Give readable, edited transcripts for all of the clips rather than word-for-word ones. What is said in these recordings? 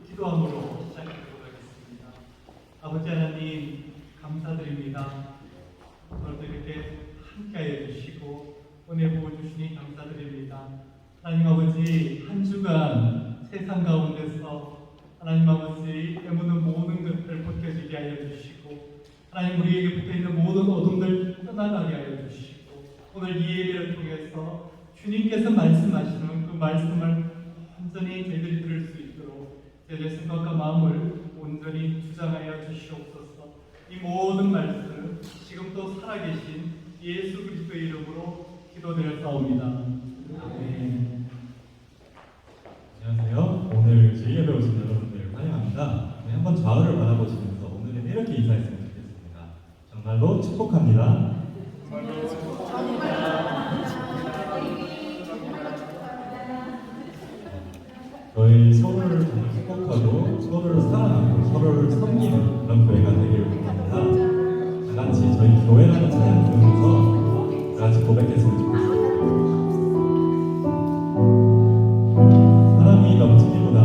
기도함으로 시작하도록 하겠습니다. 아버지 하나님 감사드립니다. 오늘도 이렇게 함께하여 주시고 은혜 부어주시니 감사드립니다. 하나님 아버지 한 주간 세상 가운데서 하나님 아버지 애무는 모든 것들을 벗겨지게 하여 주시고 하나님 우리에게 붙어있는 모든 어둠들 떠나가게 하여 주시고 오늘 이 예배를 통해서 주님께서 말씀하시는 그 말씀을 온전히 저희들이 들을 수 있도록 저희의 생각과 마음을 온전히 주장하여 주시옵소서. 이 모든 말씀 지금도 살아계신 예수 그리스도의 이름으로 기도드렸사옵니다. 아멘. 안녕하세요. 오늘 저희 예배 오신 여러분들 환영합니다. 네, 한번 좌우를 바라보시면서 오늘은 이렇게 인사했으면 좋겠습니다. 정말로 축복합니다. 저희 서로를 정말 축복하고 서로를 사랑하고 서로를 섬기는 그런 교회가 되기를 바랍니다. 다 같이 저희 교회라는 찬양 부르면서 다 같이 고백했으면 좋겠습니다. 사랑이 넘치기보다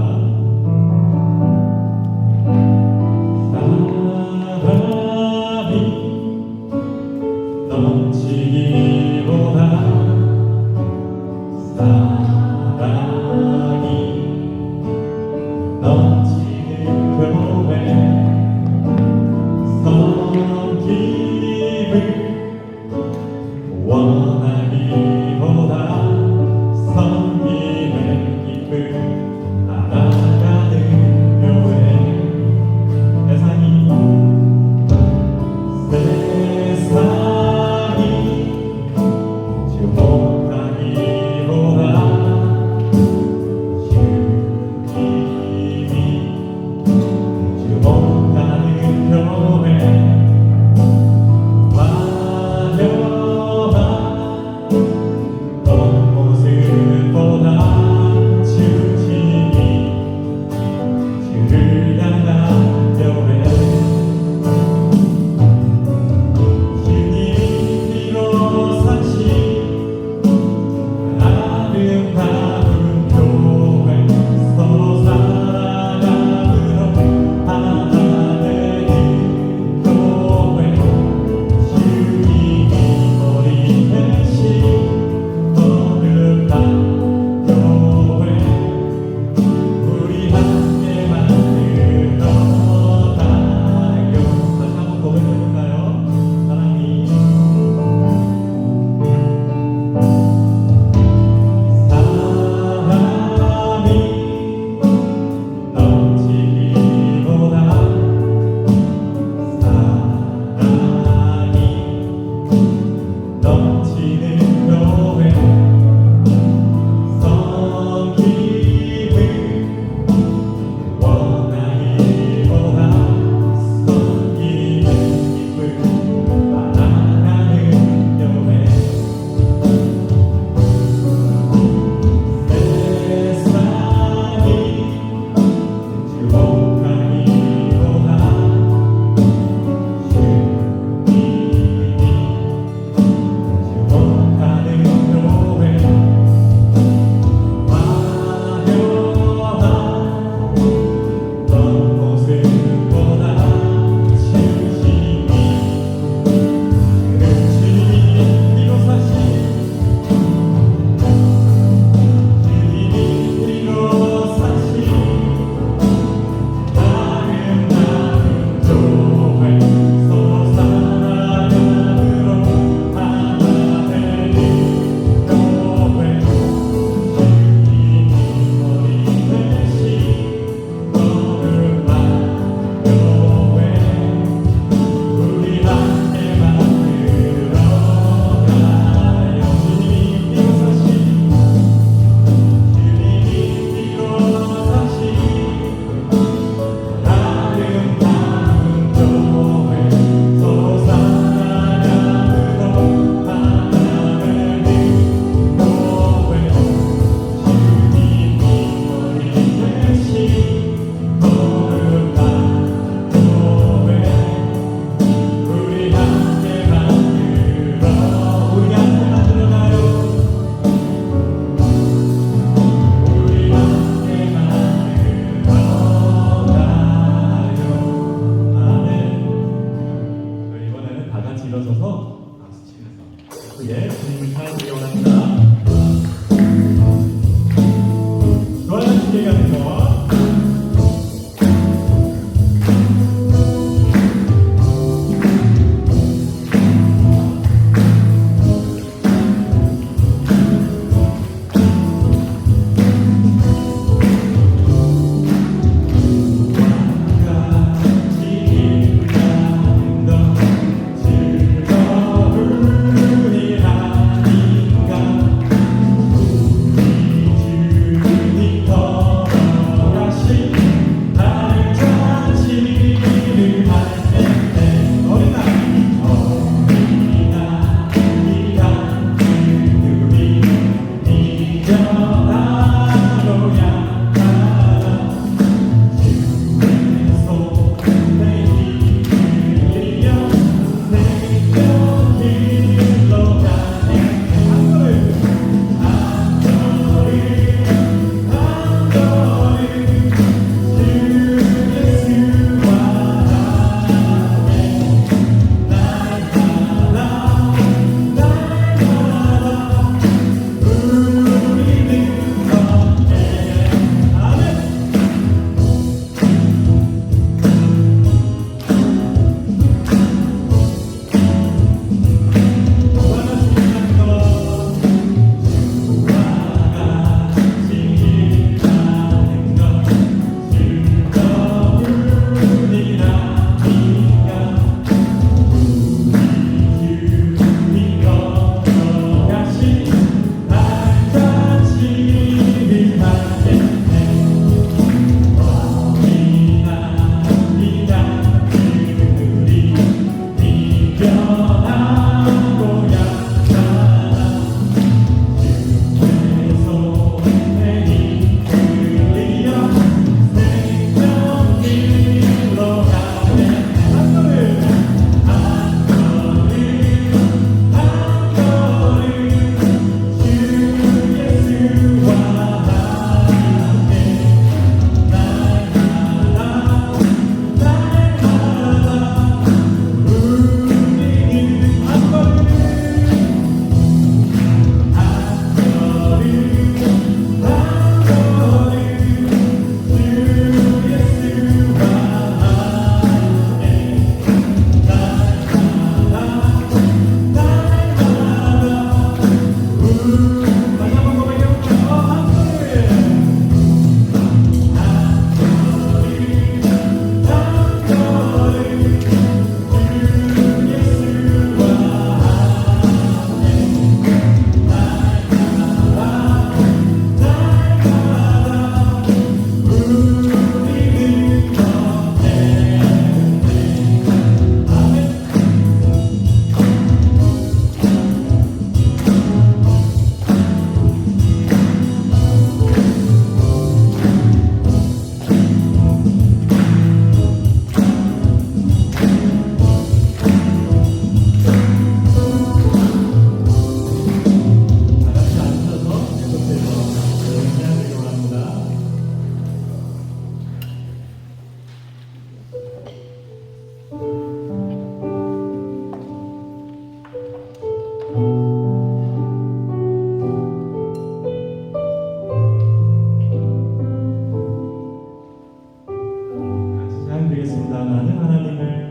사랑하는 하나님을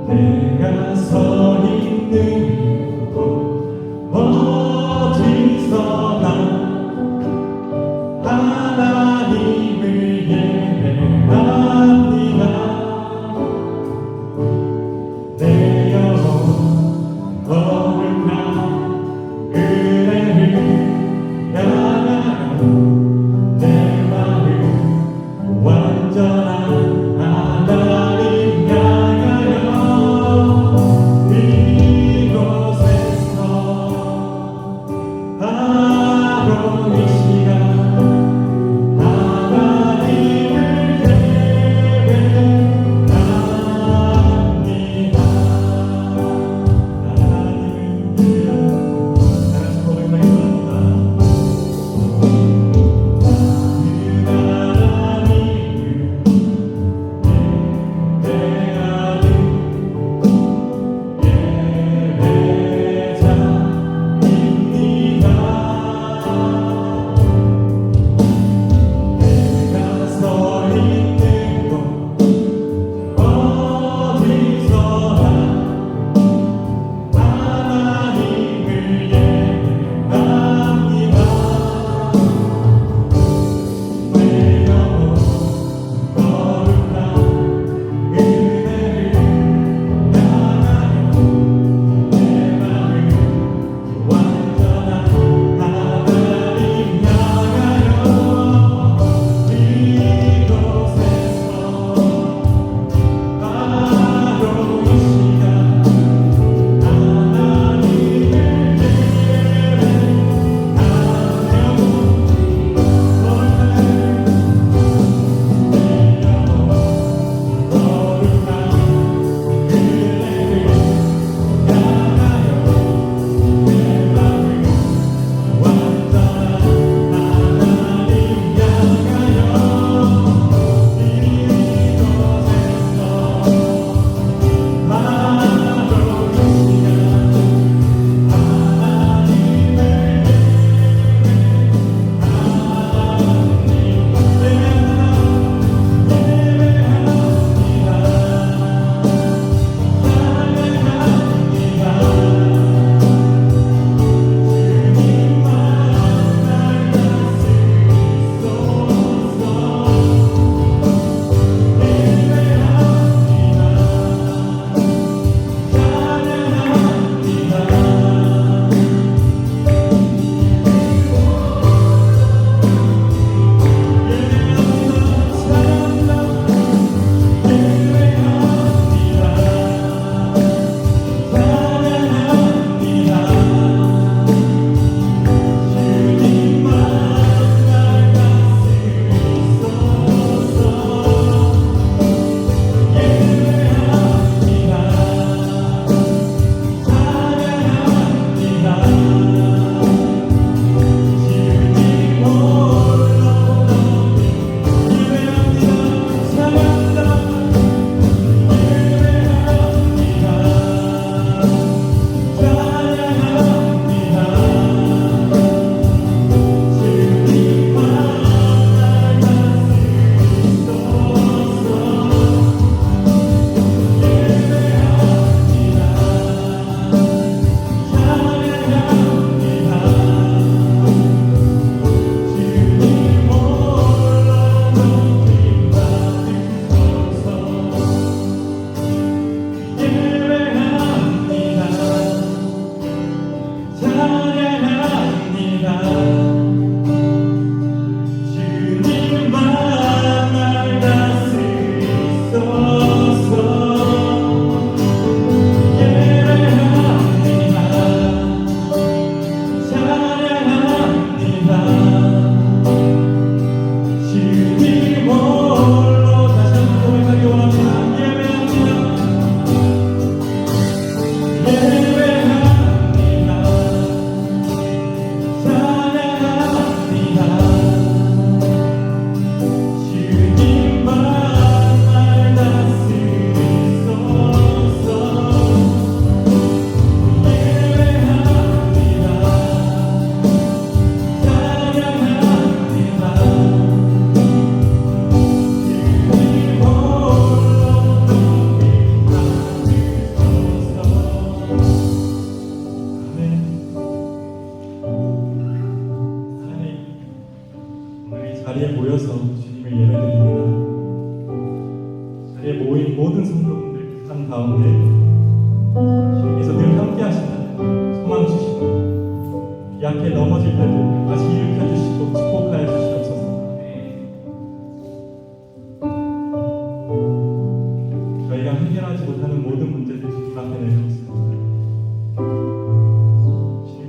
내가 서 있는 곳 어디서나 하나님을 예배합니다. 내 영혼 거룩한 은혜를 향하여 내 마음 완전한 하나님 향하여 이곳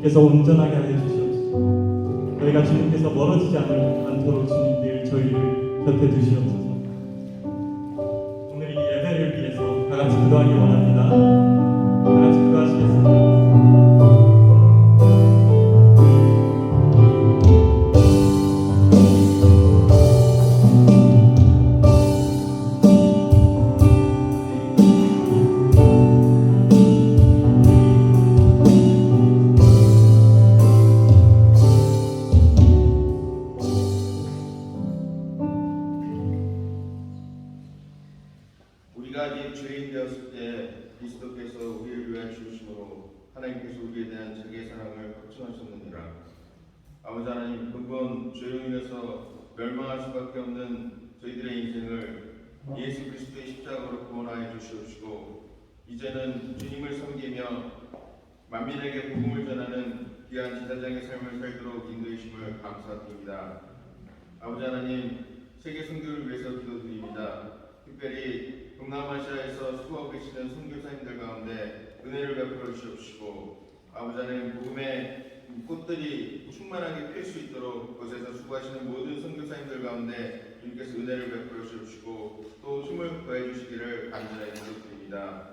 주님께서 온전하게 하여 주시옵소서. 저희가 주님께서 멀어지지 않도록 주님 늘 저희를 곁에 두시옵소서. 오늘 이 예배를 위해서 다 같이 기도하기 원합니다. 다 같이 기도하시겠습니다. 우리가 아직 죄인 되었을 때 그리스도께서 우리를 위하여 죽으심으로 하나님께서 우리에 대한 자기의 사랑을 확증하셨느니라. 아버지 하나님, 그분 죄로 인해서 멸망할 수밖에 없는 저희들의 인생을 예수 그리스도의 십자가로 구원하여 주시옵시고 이제는 주님을 섬기며 만민에게 복음을 전하는 귀한 제사장의 삶을 살도록 인도해 주심을 감사드립니다. 아버지 하나님, 세계 선교를 위해서 기도드립니다. 특별히 동남아시아에서 수고하고 계시는 선교사님들 가운데 은혜를 베풀어 주시옵시고 아버지 하나님, 복음의 꽃들이 충만하게 필 수 있도록 그곳에서 수고하시는 모든 선교사님들 가운데 주님께서 은혜를 베풀어 주시옵시고 또 힘을 더해 주시기를 간절히 기도드립니다.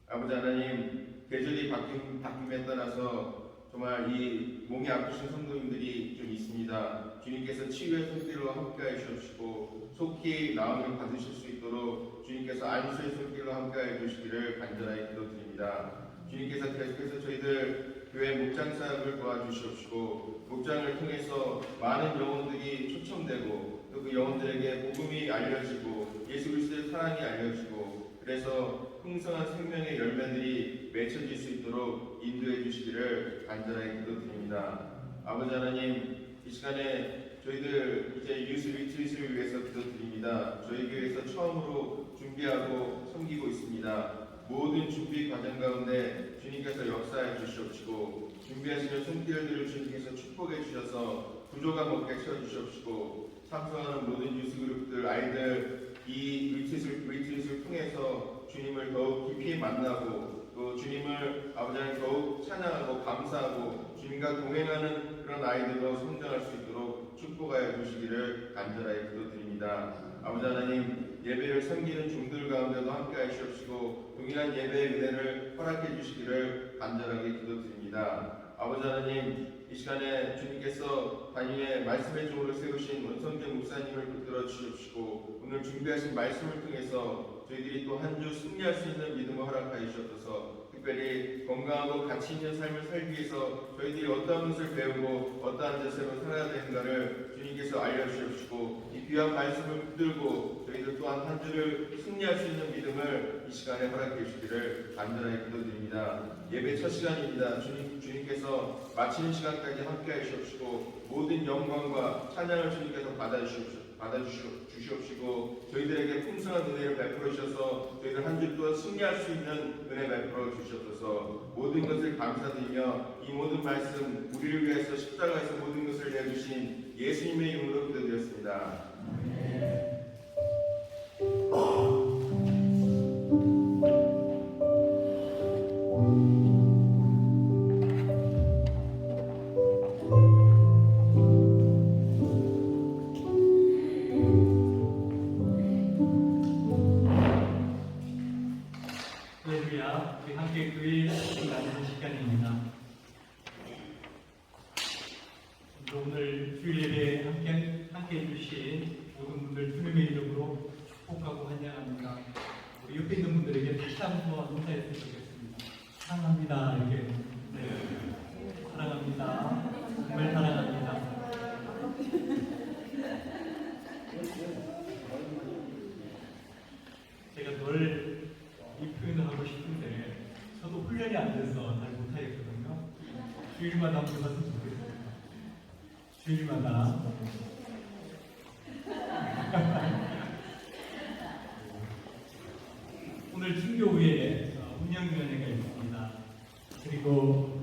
아버지 하나님, 계절이 바뀜에 따라서 정말 이 몸이 아프신 성도님들이 좀 있습니다. 주님께서 치유의 손길로 함께하여 주시옵시고 속히 나음을 받으실 수 있도록 주님께서 안수의 손길로 함께하여 주시기를 간절하게 기도드립니다. 주님께서 계속해서 저희들 교회 목장 사역을 도와주시옵시고 목장을 통해서 많은 영혼들이 초청되고 또 그 영혼들에게 복음이 알려지고 예수 그리스도의 사랑이 알려지고 그래서 풍성한 생명의 열매들이 맺혀질 수 있도록 인도해 주시기를 간절하게 기도드립니다. 아버지 하나님, 이 시간에 저희들 이제 유스 리트릿을 위해서 기도드립니다. 저희 교회에서 처음으로 준비하고 섬기고 있습니다. 모든 준비 과정 가운데 주님께서 역사해 주시옵시고 준비하시는 손길들을 주님께서 축복해 주셔서 부족한 먹게 채워주시옵시고 참석하는 모든 유스그룹들 아이들 이 리트릿을 통해서 주님을 더욱 깊이 만나고 또 주님을 아버지 하나님 더욱 찬양하고 감사하고 주님과 동행하는 그런 아이들로 성장할 수 있도록 축복하여 주시기를 간절하게 기도드립니다. 아버지 하나님, 예배를 섬기는 종들 가운데도 함께 하시옵시고 동일한 예배의 은혜를 허락해 주시기를 간절하게 기도드립니다. 아버지 하나님, 이 시간에 주님께서 단위의 말씀의 종으로 세우신 원성재 목사님을 붙들어 주시옵시고 오늘 준비하신 말씀을 통해서 저희들이 또 한 주 승리할 수 있는 믿음을 허락하여 주옵소서. 특별히 건강하고 가치 있는 삶을 살기 위해서 저희들이 어떠한 것을 배우고 어떠한 자세로 살아야 되는가를 주님께서 알려주시옵시고 이 귀한 말씀을 붙들고 저희들 또한 한 주를 승리할 수 있는 믿음을 이 시간에 허락해 주시기를 간절하게 기도드립니다. 예배 첫 시간입니다. 주님께서 마치는 시간까지 함께 하시옵시고 모든 영광과 찬양을 주님께서 받아주시옵시고 저희들에게 풍성한 은혜를 베풀어 주셔서 저희들 한 주 또한 승리할 수 있는 은혜 베풀어 주시옵소서. 모든 것을 감사드리며 이 모든 말씀 우리를 위해서 십자가에서 모든 것을 내주신 예수님의 이름으로 기도드렸습니다. 할렐루야, 우리 함께 교회의 말씀 나누는 시간입니다. 오늘 주일 예배에 함께 해주신 모든 분들 주님의 이름으로 축복하고 환영합니다. 우리 옆에 있는 분들에게 다시 한번 인사했으면 좋겠습니다. 사랑합니다. 이렇게. 네. 사랑합니다. 정말 사랑합니다. 제가 늘 이 표현을 하고 싶은데 저도 훈련이 안 돼서 잘 못하겠거든요. 주일마다 한번 해봤으면 좋겠어요. 주일마다. 오늘 중교회에 운영위원회가 있습니다. 그리고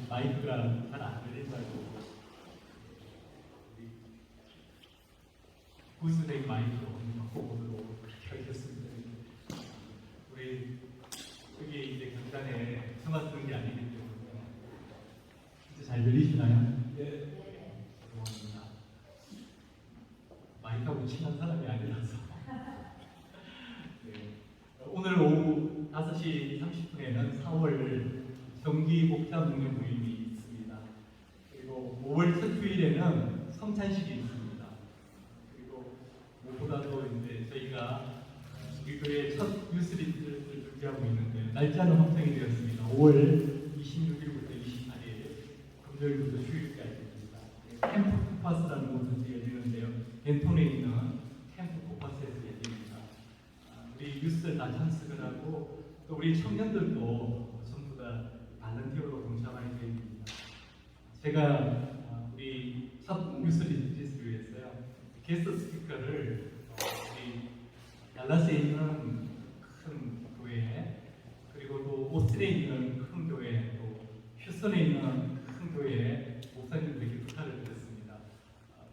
마이크가 잘 안 들린다고 구스데이 마이크로 바꿔보도록 하겠습니다. 우리 우리 여기 이제 경단에 청아 쓰는 게 아니기 때문에 진짜 잘 들리시나요? 네. 고맙습니다. 마이크하고 친한 사람이 아니라서. 네. 오늘 오후 5시 30분에는 4월 정기 목자 묵는 모임이 있습니다. 그리고 5월 첫 주일에는 성찬식이 있습니다. 그리고 무엇보다도 이제 저희가 우리 교회 첫 유스리트를 준비하고 있는데 날짜는 확정이 되었습니다. 5월 26일부터 28일 금요일부터 휴일까지입니다. 캠프 코파스라는 곳에서 열리는데요. 덴톤에 있는 캠프 코파스에서 열립니다. 우리 유스들 다 참석을 하고 또 우리 청년들도 전부 다 발런티어로 동참할 계획입니다. 제가 우리 첫 유스리트를 위해서요 게스트 스피커를 우리 달라스에 있는 큰 교회, 그리고 또 오스틴에 있는 큰 교회, 또 휴스턴에 있는 큰 교회 목사님들에게 부탁을 드렸습니다.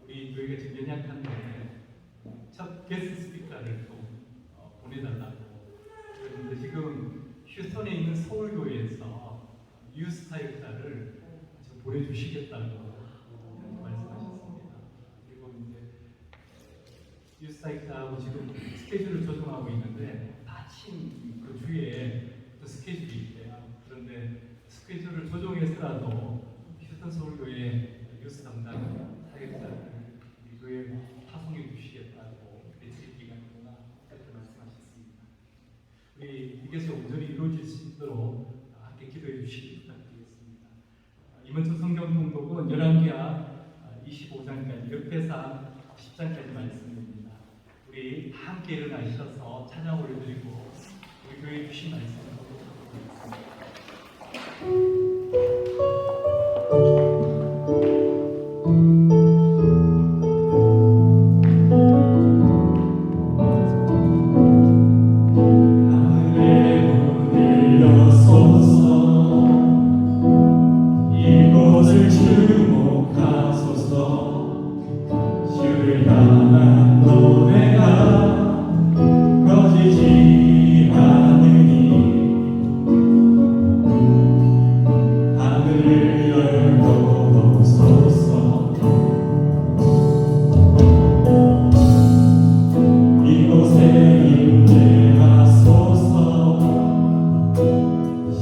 우리 교회가 지금 연약한데 첫 게스트 스피커를 좀 보내달라고. 그런데 지금 휴스턴에 있는 서울교회에서 유스타역자를 지금 보내주시겠다고 말씀하셨습니다. 그리고 이제 유스타역자하고 지금 스케줄을 조정하고 있는데 마침 그 주에 또 스케줄이 있대요. 그런데 스케줄을 조정해서라도 휴스턴 서울교회 유스 담당 사역자를 우리 교회에 파송해 주시겠다고 며칠 기간이구나 그렇게 말씀하셨습니다. 우리 이것이 온전히 이루어질 수 있도록 함께 기도해 주시기 부탁드리겠습니다. 이번 주 성경 통독은 열왕기하 25장까지 역대상 10장까지 말씀입니다. 우리 다 함께 일어나셔서 찬양 올려드리고 우리 교회에 주신 말씀을 보도록 하겠습니다. 이곳을 주목하소서. 주를 향한 노래가 꺼지지 않으니 하늘을 열고 오소서. 이곳에 임재하소서.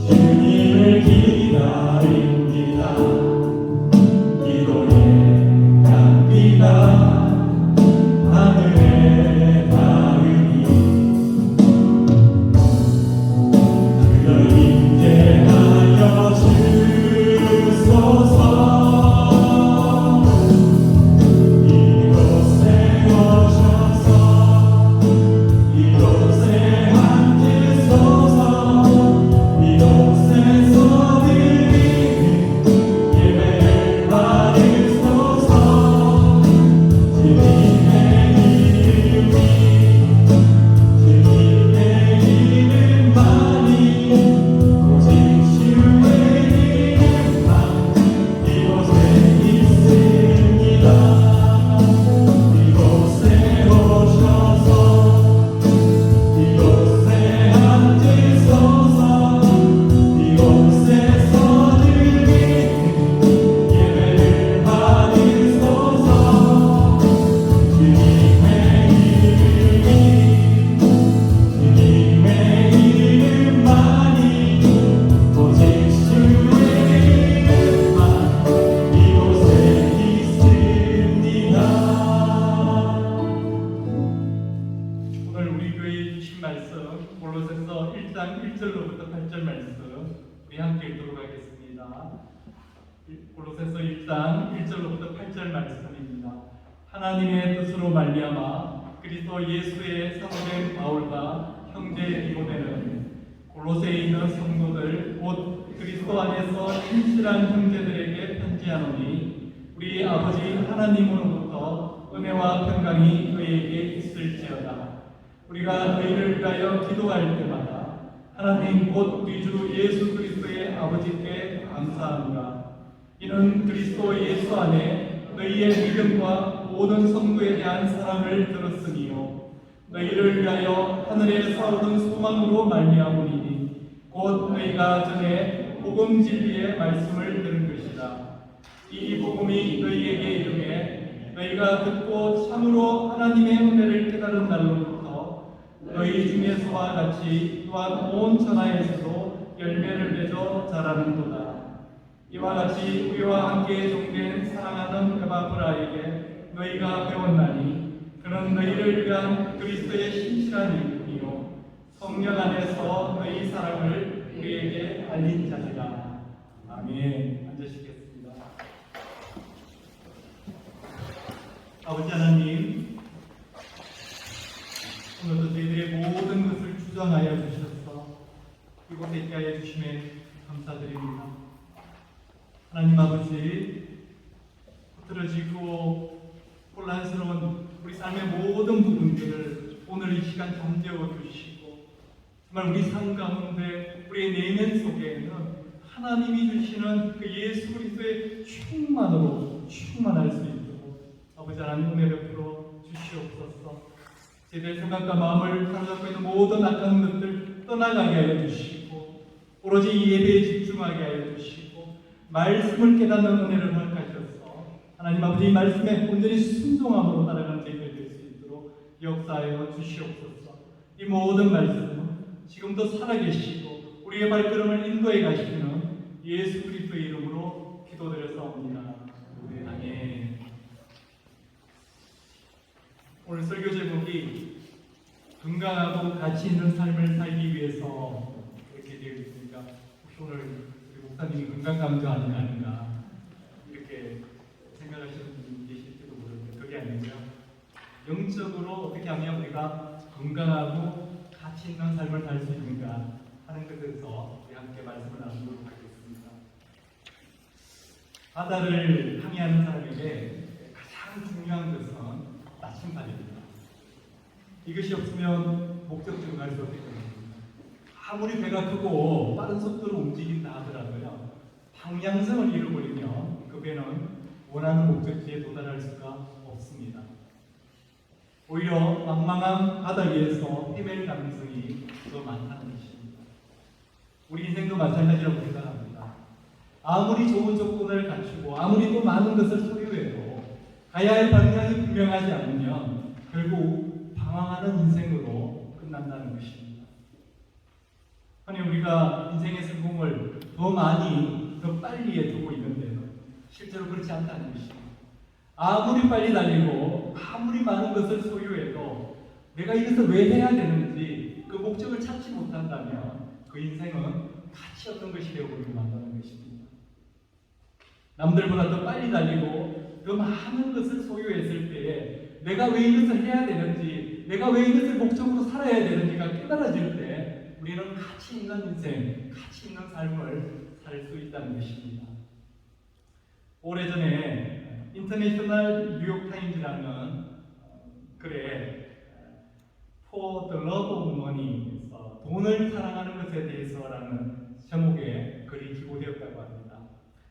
주님을 기다립니다. 기도의 향기가 하늘에 닿으니 주여 임재하여 주소서. 이곳에 오셔서 이곳에 앉으소서. 이곳에서 드리는 예배를 받으소서. 주님의 이름만이 오직 주의 이름만 이곳에 있습니다. 이곳에 오셔서 이곳에 앉으소서. 이곳에서 드리는 예배를 받으소서. 주님의 이름만이 오직 주의 이름만 이곳에 있습니다. 오늘 우리 교회에 주신 말씀 골로새서 1장 1절로부터 8절 말씀 우리 함께 읽도록 하겠습니다. 골로새서 1장 1절로부터 8절 말씀입니다. 하나님의 뜻으로 말미암아 그리스도 예수의 사도된 바울과 형제 디모데는 골로새에 있는 성도들 곧 그리스도 안에서 신실한 형제들에게 편지하노니 우리 아버지 하나님으로부터 은혜와 평강이 너희에게 있을지어다. 우리가 너희를 위하여 기도할 때마다 하나님 곧 우리 주 예수 그리스도의 아버지께 감사합니다. 이는 그리스도 예수 안에 너희의 믿음과 모든 성도에 대한 사랑을 들었으니요 너희를 위하여 하늘에서 얻은 소망으로 말미암으니 곧 너희가 전에 복음 진리의 말씀을 들은 것이라. 이 복음이 너희에게 이르매 너희가 듣고 참으로 하나님의 은혜를 깨달은 날로부터 너희 중에서와 같이 또한 온 천하에서도 열매를 맺어 자라는도다. 이와 같이 우리와 함께 종된 사랑하는 에바브라에게 너희가 배웠나니 그는 너희를 위한 그리스도의 신실한 일꾼이요 성령 안에서 너희 사랑을 우리에게 알린 자니라. 아멘. 앉으시겠습니다. 아버지 하나님, 오늘도 저희들의 모든 것을 주장하여 주셔서 이곳에 있게 하여 주심에 감사드립니다. 하나님 아버지, 흐트러지고 혼란스러운 우리 삶의 모든 부분들을 오늘 이 시간 잠재워 주시고 정말 우리 삶 가운데 우리의 내면 속에는 하나님이 주시는 그 예수 그리스도의 충만으로 충만할 수 있도록 아버지 하나님 은혜 베풀어 주시옵소서. 제대로 생각과 마음을 사로잡고 있는 모든 악한 것들 떠나가게 하여 주시고 오로지 이 예배에 집중하게 하여 주시고 말씀을 깨닫는 은혜를 허락하셔서 하나님 아버지 이 말씀에 온전히 순종함으로 따라가는 저희들 될 수 있도록 역사하여 주시옵소서. 이 모든 말씀은 지금도 살아계시고 우리의 발걸음을 인도해 가시는 예수 그리스도의 이름으로 기도드렸사옵니다. 아멘. 오늘 설교 제목이 건강하고 가치 있는 삶을 살기 위해서 이렇게 되어 있으니까 혹시 오늘 우리 목사님이 건강 강조 아닌가 이렇게 생각하시는 분이 계실지도 모르는데 그게 아니고요. 영적으로 어떻게 하면 우리가 건강하고 가치 있는 삶을 살 수 있는가 하는 것에서 우리 함께 말씀을 나누도록 하겠습니다. 바다를 항해하는 사람에게 가장 중요한 것은 나침반입니다. 이것이 없으면 목적지로 갈 수 없기 때문입니다. 아무리 배가 크고 빠른 속도로 움직인다 하더라도요, 방향성을 잃어버리면 그 배는 원하는 목적지에 도달할 수가 없습니다. 오히려 망망한 바다 위에서 헤맬 가능성이 더 많다는 것입니다. 우리 인생도 마찬가지라고 생각합니다. 아무리 좋은 조건을 갖추고 아무리 또 많은 것을 소유해도 가야 할 방향이 분명하지 않으면 결국 방황하는 인생으로 끝난다는 것입니다. 아니 우리가 인생의 성공을 더 많이 더 빨리에 두고 있는데도 실제로 그렇지 않다는 것입니다. 아무리 빨리 달리고 아무리 많은 것을 소유해도 내가 이것을 왜 해야 되는지 그 목적을 찾지 못한다면 그 인생은 가치 없는 것이 되어버리고 만다는 것입니다. 남들보다 더 빨리 달리고 더 많은 것을 소유했을 때에 내가 왜 이것을 해야 되는지, 내가 왜 이것을 목적으로 살아야 되는지가 깨달아질 때 우리는 가치 있는 인생, 가치 있는 삶을 살 수 있다는 것입니다. 오래전에 인터내셔널 뉴욕타임즈라는 글에 For the Love of Money에서 돈을 사랑하는 것에 대해서라는 제목의 글이 기고되었다고 합니다.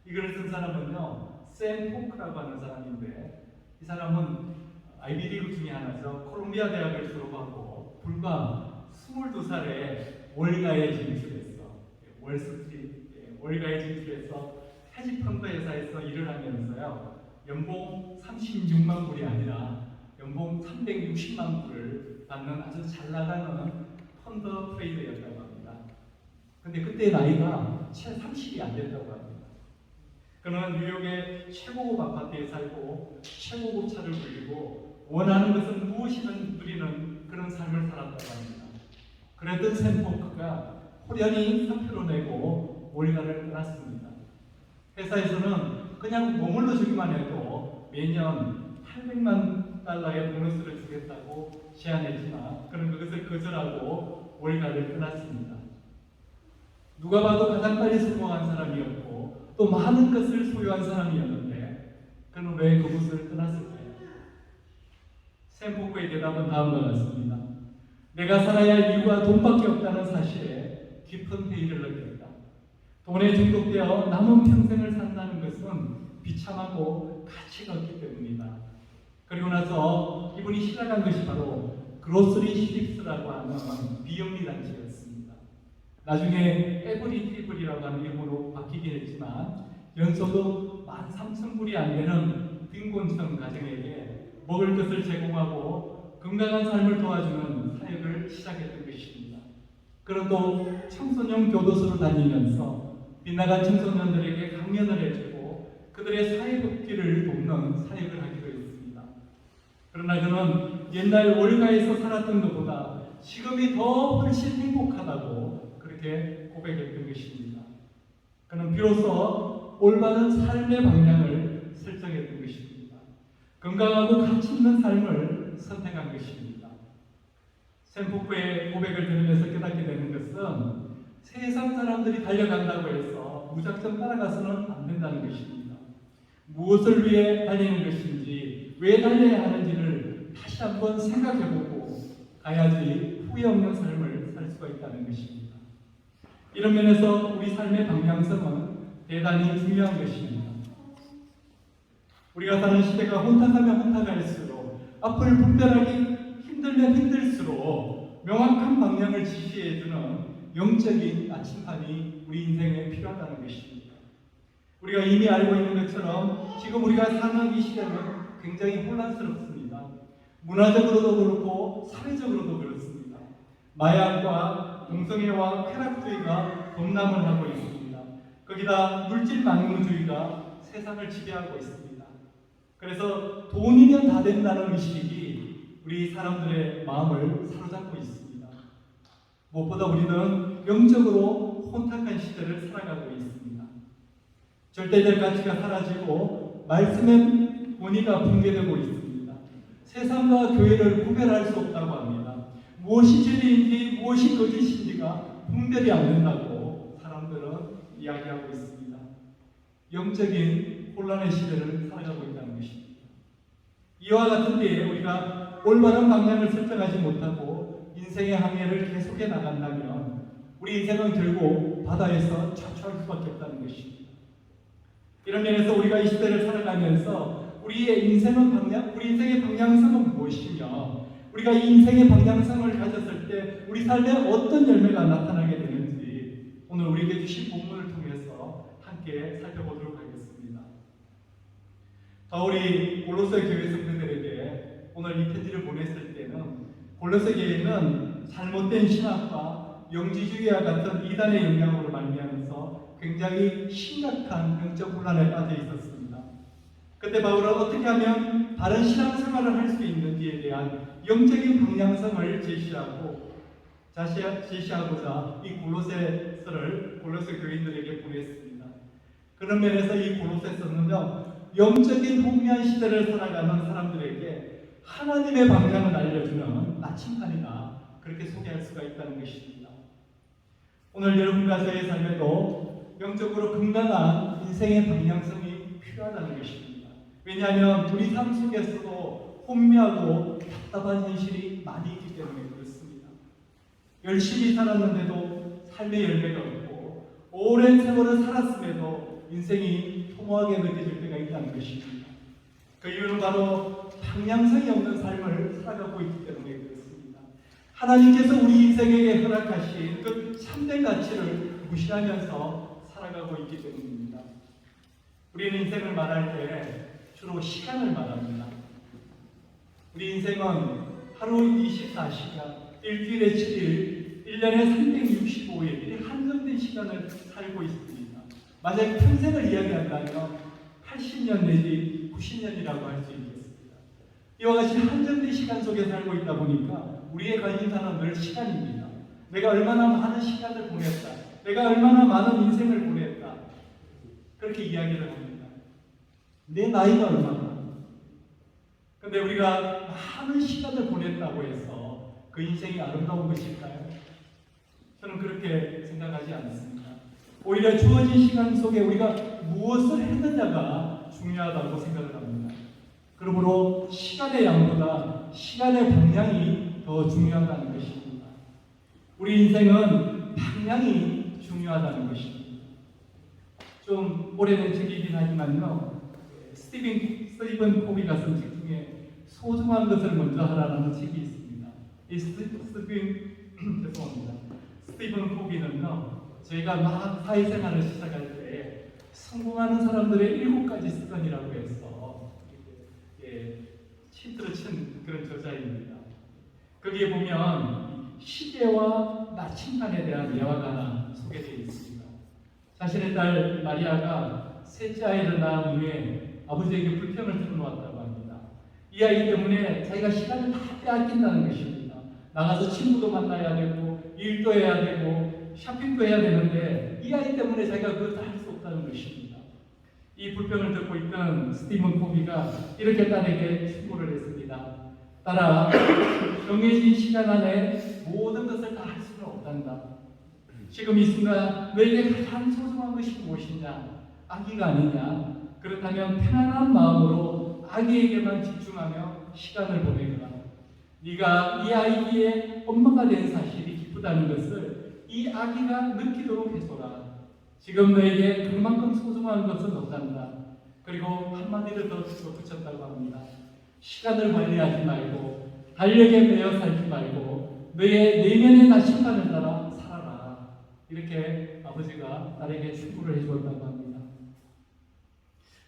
이 글을 쓴 사람은요, 샘 포크라고 하는 사람인데 이 사람은 아이비리그 중에 하나죠. 콜롬비아 대학을 졸업하고 불과 22살에 월가에 진출했어. 월스트리트 월가에 진출해서 헤지펀드 회사에서 일을 하면서요, 연봉 36만 불이 아니라 연봉 360만 불을 받는 아주 잘 나가는 펀드 트레이더였다고 합니다. 근데 그때 나이가 채 30이 안 됐다고 합니다. 그는 뉴욕의 최고급 아파트에 살고 최고급 차를 굴리고 원하는 것은 무엇이든 누리는 그런 삶을 살았다고 합니다. 그랬던 샘 포크가 호련히 사표를 내고 월가를 떠났습니다. 회사에서는 그냥 머물러 주기만 해도 매년 800만 달러의 보너스를 주겠다고 제안했지만 그는 그것을 거절하고 월가를 떠났습니다. 누가 봐도 가장 빨리 성공한 사람이었고 또 많은 것을 소유한 사람이었는데 그는 왜 그곳을 떠났을까요? 샘 포크의 대답은 다음과 같습니다. 내가 살아야 할 이유가 돈밖에 없다는 사실에 깊은 회의를 느꼈다. 돈에 중독되어 남은 평생을 산다는 것은 비참하고 가치가 없기 때문이다. 그리고 나서 이분이 시작한 것이 바로 그로스리 시립스라고 하는 비영리 단체였습니다. 나중에 에브리티블이라고 하는 이름으로 바뀌긴 했지만 연소득 13,000불이 안 되는 빈곤층 가정에게 먹을 것을 제공하고 건강한 삶을 도와주는 사역을 시작했던 것입니다. 그리고 청소년 교도소를 다니면서 빗나간 청소년들에게 강연을 해주고 그들의 사회복귀를 돕는 사역을 하기도 했습니다. 그러나 그는 옛날 월가에서 살았던 것보다 지금이 더 훨씬 행복하다고 그렇게 고백했던 것입니다. 그는 비로소 올바른 삶의 방향을 설정했던 것입니다. 건강하고 가치 있는 삶을 선택한 것입니다. 샘포크의 고백을 들으면서 깨닫게 되는 것은 세상 사람들이 달려간다고 해서 무작정 따라가서는 안 된다는 것입니다. 무엇을 위해 달리는 것인지, 왜 달려야 하는지를 다시 한번 생각해보고 가야지 후회 없는 삶을 살 수가 있다는 것입니다. 이런 면에서 우리 삶의 방향성은 대단히 중요한 것입니다. 우리가 사는 시대가 혼탁하면 혼탁할수록 앞을 분별하기 힘들면 힘들수록 명확한 방향을 지시해주는 영적인 나침반이 우리 인생에 필요하다는 것입니다. 우리가 이미 알고 있는 것처럼 지금 우리가 사는 이 시대는 굉장히 혼란스럽습니다. 문화적으로도 그렇고 사회적으로도 그렇습니다. 마약과 동성애와 쾌락주의가 범람을 하고 있습니다. 거기다 물질 만능주의가 세상을 지배하고 있습니다. 그래서 돈이면 다 된다는 의식이 우리 사람들의 마음을 사로잡고 있습니다. 무엇보다 우리는 영적으로 혼탁한 시대를 살아가고 있습니다. 절대적 가치가 사라지고 말씀의 권위가 붕괴되고 있습니다. 세상과 교회를 구별할 수 없다고 합니다. 무엇이 진리인지 무엇이 거짓인지가 분별이 안 된다고 사람들은 이야기하고 있습니다. 영적인 혼란의 시대를 살아가고 있다는 것입니다. 이와 같은 때에 우리가 올바른 방향을 설정하지 못하고 인생의 항해를 계속해 나간다면 우리 인생은 결국 바다에서 좌초할 수밖에 없다는 것입니다. 이런 면에서 우리가 이 시대를 살아가면서 우리 인생의 방향성은 무엇이며 우리가 이 인생의 방향성을 가졌을 때 우리 삶에 어떤 열매가 나타나게 되는지 오늘 우리에게 주신 본문을 통해서 함께 살펴보도록 하겠습니다. 바울이 골로새 교회 성도들에게 오늘 이 편지를 보냈을 때는 골로새 교회는 잘못된 신학과 영지주의와 같은 이단의 영향으로 말미암아서 굉장히 심각한 영적 혼란에 빠져 있었습니다. 그때 바울은 어떻게 하면 바른 신앙생활을 할 수 있는지에 대한 영적인 방향성을 제시하고자 이 골로새서를 골로새 교인들에게 보냈습니다. 그런 면에서 이 골로새서는요, 영적인 혼미한 시대를 살아가는 사람들에게 하나님의 방향을 알려주는 나침반이다, 그렇게 소개할 수가 있다는 것입니다. 오늘 여러분과 저의 삶에도 영적으로 건강한 인생의 방향성이 필요하다는 것입니다. 왜냐하면 우리 삶 속에서도 혼미하고 답답한 현실이 많이 있기 때문에 그렇습니다. 열심히 살았는데도 삶의 열매가 없고 오랜 세월을 살았음에도 인생이 허무하게 느껴질 때가 있다는 것입니다. 그 이유는 바로 방향성이 없는 삶을 살아가고 있기 때문에 그렇습니다. 하나님께서 우리 인생에게 허락하신 그 참된 가치를 무시하면서 살아가고 있기 때문입니다. 우리는 인생을 말할 때 주로 시간을 말합니다. 우리 인생은 하루 24시간, 일주일에 7일, 1년에 365일 이렇게 한정된 시간을 살고 있습니다. 만약 평생을 이야기한다면 80년 내지 90년이라고 할 수 있겠습니다. 이와 같이 한정된 시간 속에 살고 있다 보니까 우리의 관심사는 늘 시간입니다. 내가 얼마나 많은 시간을 보냈다, 내가 얼마나 많은 인생을 보냈다, 그렇게 이야기를 합니다. 내 나이가 얼마나? 근데 우리가 많은 시간을 보냈다고 해서 그 인생이 아름다운 것일까요? 저는 그렇게 생각하지 않습니다. 오히려 주어진 시간 속에 우리가 무엇을 했느냐가 중요하다고 생각을 합니다. 그러므로 시간의 양보다 시간의 방향이 더 중요하다는 것입니다. 우리 인생은 방향이 중요하다는 것입니다. 좀 오래된 책이긴 하지만요, 스티븐 코비가 쓴 책 중에 소중한 것을 먼저 하라는 책이 있습니다. 죄송합니다. 스티븐 코비는요, 저희가 막 사회생활을 시작할 때 성공하는 사람들의 7가지 습관이라고 해서 힌트를 친 그런 저자입니다. 거기에 보면 시계와 나침반에 대한 예화가 하나 소개되어 있습니다. 자신의 딸 마리아가 셋째 아이를 낳은 후에 아버지에게 불평을 들어놓았다고 합니다. 이 아이 때문에 자기가 시간을 다 빼앗긴다는 것입니다. 나가서 친구도 만나야 되고 일도 해야 되고 쇼핑도 해야 되는데 이 아이 때문에 자기가 그것도 할 수 없다는 것입니다. 이 불평을 듣고 있던 스티븐 코비가 이렇게 딸에게 충고를 했습니다. 딸아, 정해진 시간 안에 모든 것을 다 할 수는 없단다. 지금 이 순간 너에게 가장 소중한 것이 무엇이냐? 아기가 아니냐? 그렇다면 편안한 마음으로 아기에게만 집중하며 시간을 보내거라. 네가 이 아이의 엄마가 된 사실이 기쁘다는 것을 이 아기가 느끼도록 해줘라. 지금 너에게 그만큼 소중한 것은 없단다. 그리고 한마디를 더 붙였다고 합니다. 시간을 관리하지 말고 달력에 매여 살지 말고 너의 내면의 나침반을 따라 살아라. 이렇게 아버지가 딸에게 충고를 해주었다고 합니다.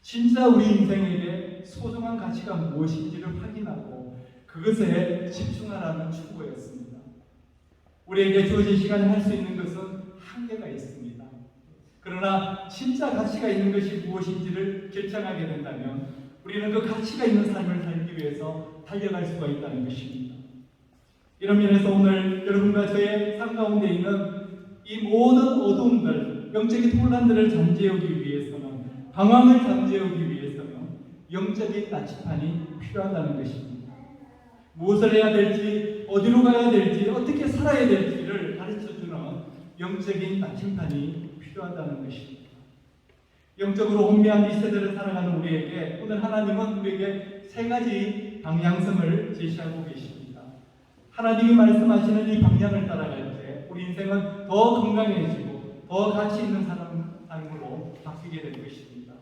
진짜 우리 인생에게 소중한 가치가 무엇인지를 확인하고 그것에 집중하라는 충고였습니다. 우리에게 주어진 시간에 할 수 있는 것은 한계가 있습니다. 그러나 진짜 가치가 있는 것이 무엇인지를 결정하게 된다면 우리는 그 가치가 있는 삶을 살기 위해서 달려갈 수가 있다는 것입니다. 이런 면에서 오늘 여러분과 저의 삶 가운데 있는 이 모든 어두움들, 영적인 혼란들을 잠재우기 위해서는, 방황을 잠재우기 위해서는 영적인 나침반이 필요하다는 것입니다. 무엇을 해야 될지, 어디로 가야 될지, 어떻게 살아야 될지를 가르쳐주는 영적인 나침반이 필요하다는 것입니다. 영적으로 혼미한 이 세대를 살아가는 우리에게 오늘 하나님은 우리에게 3가지 방향성을 제시하고 계십니다. 하나님이 말씀하시는 이 방향을 따라갈 때 우리 인생은 더 건강해지고 더 가치 있는 삶으로 바뀌게 될 것입니다.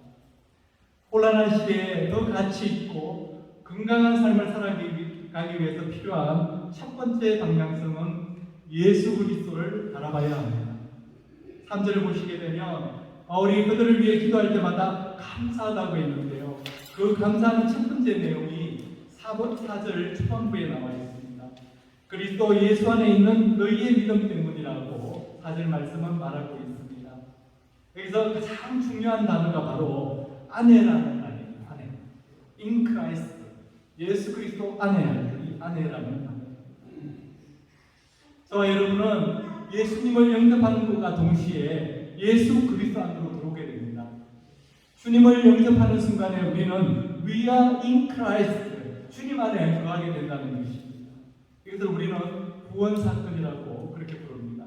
혼란한 시대에 더 가치 있고 건강한 삶을 살아가기 위해서 필요한 첫 번째 방향성은 예수 그리스도를 바라봐야 합니다. 3절을 보시게 되면 바울이 그들을 위해 기도할 때마다 감사하다고 했는데요. 그 감사하는 첫 번째 내용이 4절 초반부에 나와 있습니다. 그리스도 예수 안에 있는 너희의 믿음 때문이라고 4절 말씀은 말하고 있습니다. 여기서 가장 중요한 단어가 바로 아내라는 단어입니다. 아내. In Christ. 예수 그리스도 안에, 이 아내라는 단어. 저와 여러분은 예수님을 영접하는 것과 동시에 예수 그리스도 안으로 들어오게 됩니다. 주님을 영접하는 순간에 우리는 We are in Christ, 주님 안에 거하게 된다는 것입니다. 이것을 우리는 구원 사건이라고 그렇게 부릅니다.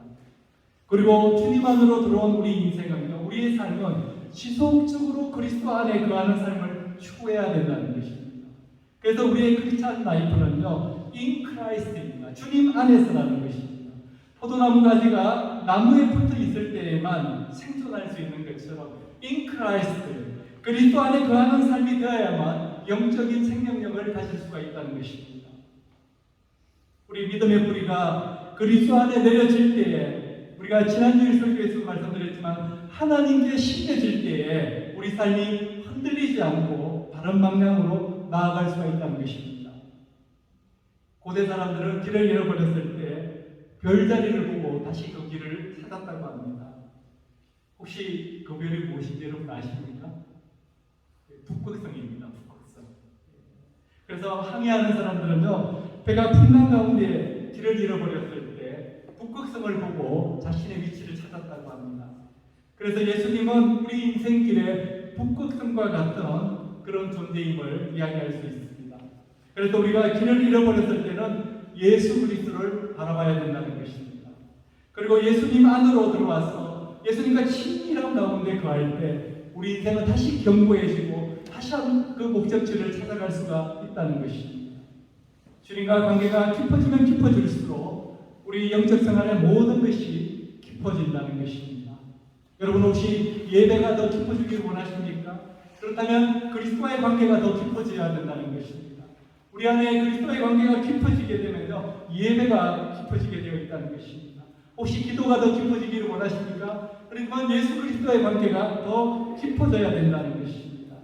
그리고 주님 안으로 들어온 우리 인생은요, 우리의 삶은 지속적으로 그리스도 안에 거하는 삶을 추구해야 된다는 것입니다. 그래서 우리의 크리스찬 라이프는요, in Christ입니다. 주님 안에서라는 것입니다. 포도나무 가지가 나무에 붙어 있을 때에만 생존할 수 있는 것처럼 in Christ, 그리스도 안에 거하는 삶이 되어야만 영적인 생명력을 가질 수가 있다는 것입니다. 우리 믿음의 뿌리가 그리스도 안에 내려질 때에, 우리가 지난주일 설교에서 말씀드렸지만 하나님께 심겨질 때에 우리 삶이 흔들리지 않고 바른 방향으로 나아갈 수가 있다는 것입니다. 고대 사람들은 길을 잃어버렸을 때 별자리를 보고 다시 그 길을 찾았다고 합니다. 혹시 그 별이 무엇인지 여러분 아십니까? 북극성입니다. 북극성. 그래서 항해하는 사람들은요, 배가 풍랑 가운데 길을 잃어버렸을 때 북극성을 보고 자신의 위치를 찾았다고 합니다. 그래서 예수님은 우리 인생길에 북극성과 같은 그런 존재임을 이야기할 수 있습니다. 그래서 우리가 길을 잃어버렸을 때는 예수 그리스도를 바라봐야 된다는 것입니다. 그리고 예수님 안으로 들어와서 예수님과 친밀한 가운데 거할 때 우리 인생은 다시 견고해지고 다시 한 그 목적지를 찾아갈 수가 있다는 것입니다. 주님과 관계가 깊어지면 깊어질수록 우리 영적 생활의 모든 것이 깊어진다는 것입니다. 여러분 혹시 예배가 더 깊어지길 원하십니까? 그렇다면 그리스도와의 관계가 더 깊어져야 된다는 것입니다. 우리 안에 그리스도의 관계가 깊어지게 되면요, 예배가 깊어지게 되어 있다는 것입니다. 혹시 기도가 더 깊어지기를 원하십니까? 그러면 예수 그리스도의 관계가 더 깊어져야 된다는 것입니다.